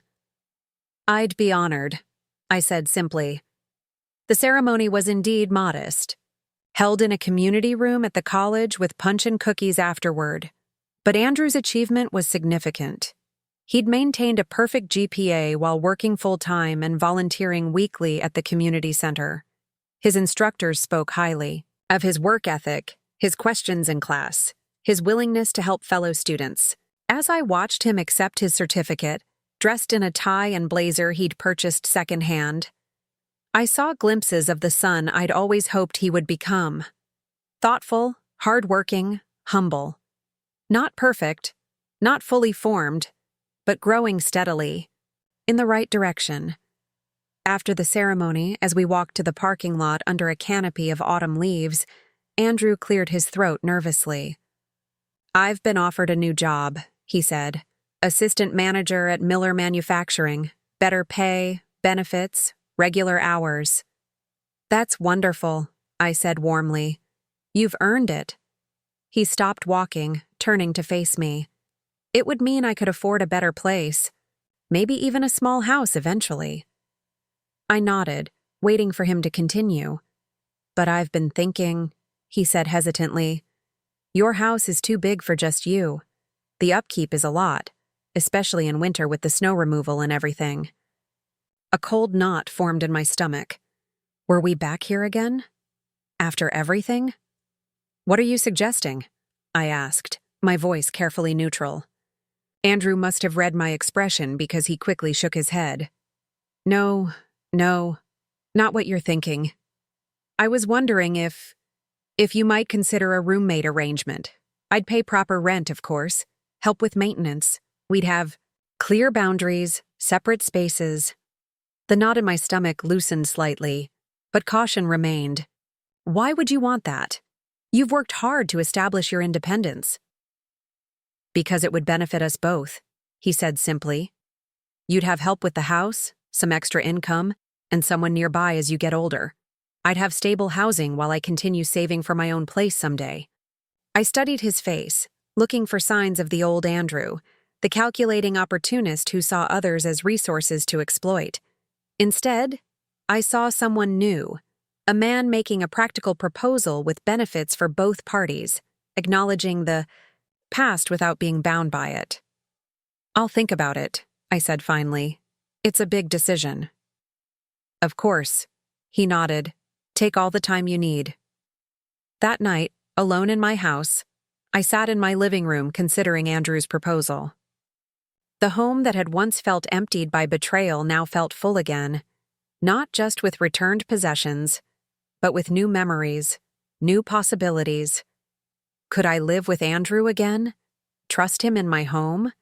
I'd be honored, I said simply. The ceremony was indeed modest, held in a community room at the college with punch and cookies afterward. But Andrew's achievement was significant. He'd maintained a perfect GPA while working full-time and volunteering weekly at the community center. His instructors spoke highly of his work ethic, his questions in class, his willingness to help fellow students. As I watched him accept his certificate, dressed in a tie and blazer he'd purchased secondhand, I saw glimpses of the son I'd always hoped he would become. Thoughtful, hardworking, humble. Not perfect, not fully formed, but growing steadily, in the right direction. After the ceremony, as we walked to the parking lot under a canopy of autumn leaves, Andrew cleared his throat nervously. I've been offered a new job, he said. Assistant manager at Miller Manufacturing. Better pay, benefits, regular hours. That's wonderful, I said warmly. You've earned it. He stopped walking, turning to face me. It would mean I could afford a better place, maybe even a small house eventually. I nodded, waiting for him to continue. But I've been thinking, he said hesitantly. Your house is too big for just you. The upkeep is a lot, especially in winter with the snow removal and everything. A cold knot formed in my stomach. Were we back here again? After everything? What are you suggesting? I asked, my voice carefully neutral. Andrew must have read my expression because he quickly shook his head. No, not what you're thinking. I was wondering if you might consider a roommate arrangement. I'd pay proper rent, of course, help with maintenance. We'd have clear boundaries, separate spaces. The knot in my stomach loosened slightly, but caution remained. Why would you want that? You've worked hard to establish your independence. Because it would benefit us both, he said simply. You'd have help with the house, some extra income, and someone nearby as you get older. I'd have stable housing while I continue saving for my own place someday. I studied his face, looking for signs of the old Andrew, the calculating opportunist who saw others as resources to exploit. Instead, I saw someone new, a man making a practical proposal with benefits for both parties, acknowledging the past without being bound by it. I'll think about it, I said finally. It's a big decision. Of course, he nodded, Take all the time you need. That night, alone in my house, I sat in my living room considering Andrew's proposal. The home that had once felt emptied by betrayal now felt full again, not just with returned possessions, but with new memories, new possibilities. Could I live with Andrew again? Trust him in my home?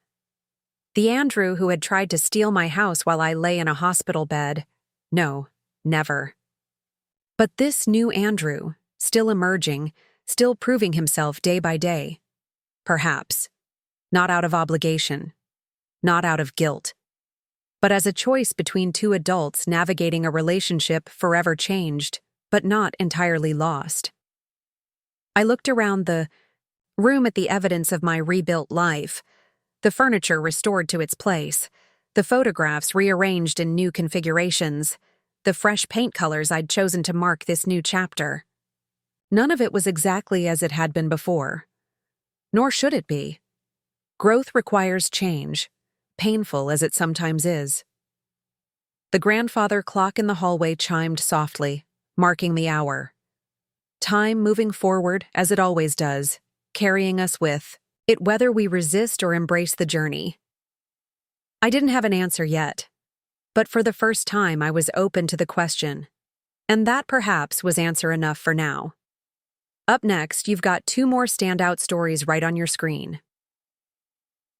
The Andrew who had tried to steal my house while I lay in a hospital bed? No, never. But this new Andrew, still emerging, still proving himself day by day. Perhaps. Not out of obligation. Not out of guilt. But as a choice between two adults navigating a relationship forever changed, but not entirely lost. I looked around the room at the evidence of my rebuilt life, the furniture restored to its place, the photographs rearranged in new configurations, the fresh paint colors I'd chosen to mark this new chapter. None of it was exactly as it had been before. Nor should it be. Growth requires change, painful as it sometimes is. The grandfather clock in the hallway chimed softly, marking the hour. Time moving forward, as it always does, carrying us with it whether we resist or embrace the journey. I didn't have an answer yet, but for the first time I was open to the question, and that perhaps was answer enough for now. Up next, you've got 2 more standout stories right on your screen.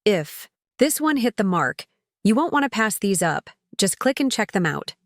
If this one hit the mark, you won't want to pass these up, just click and check them out.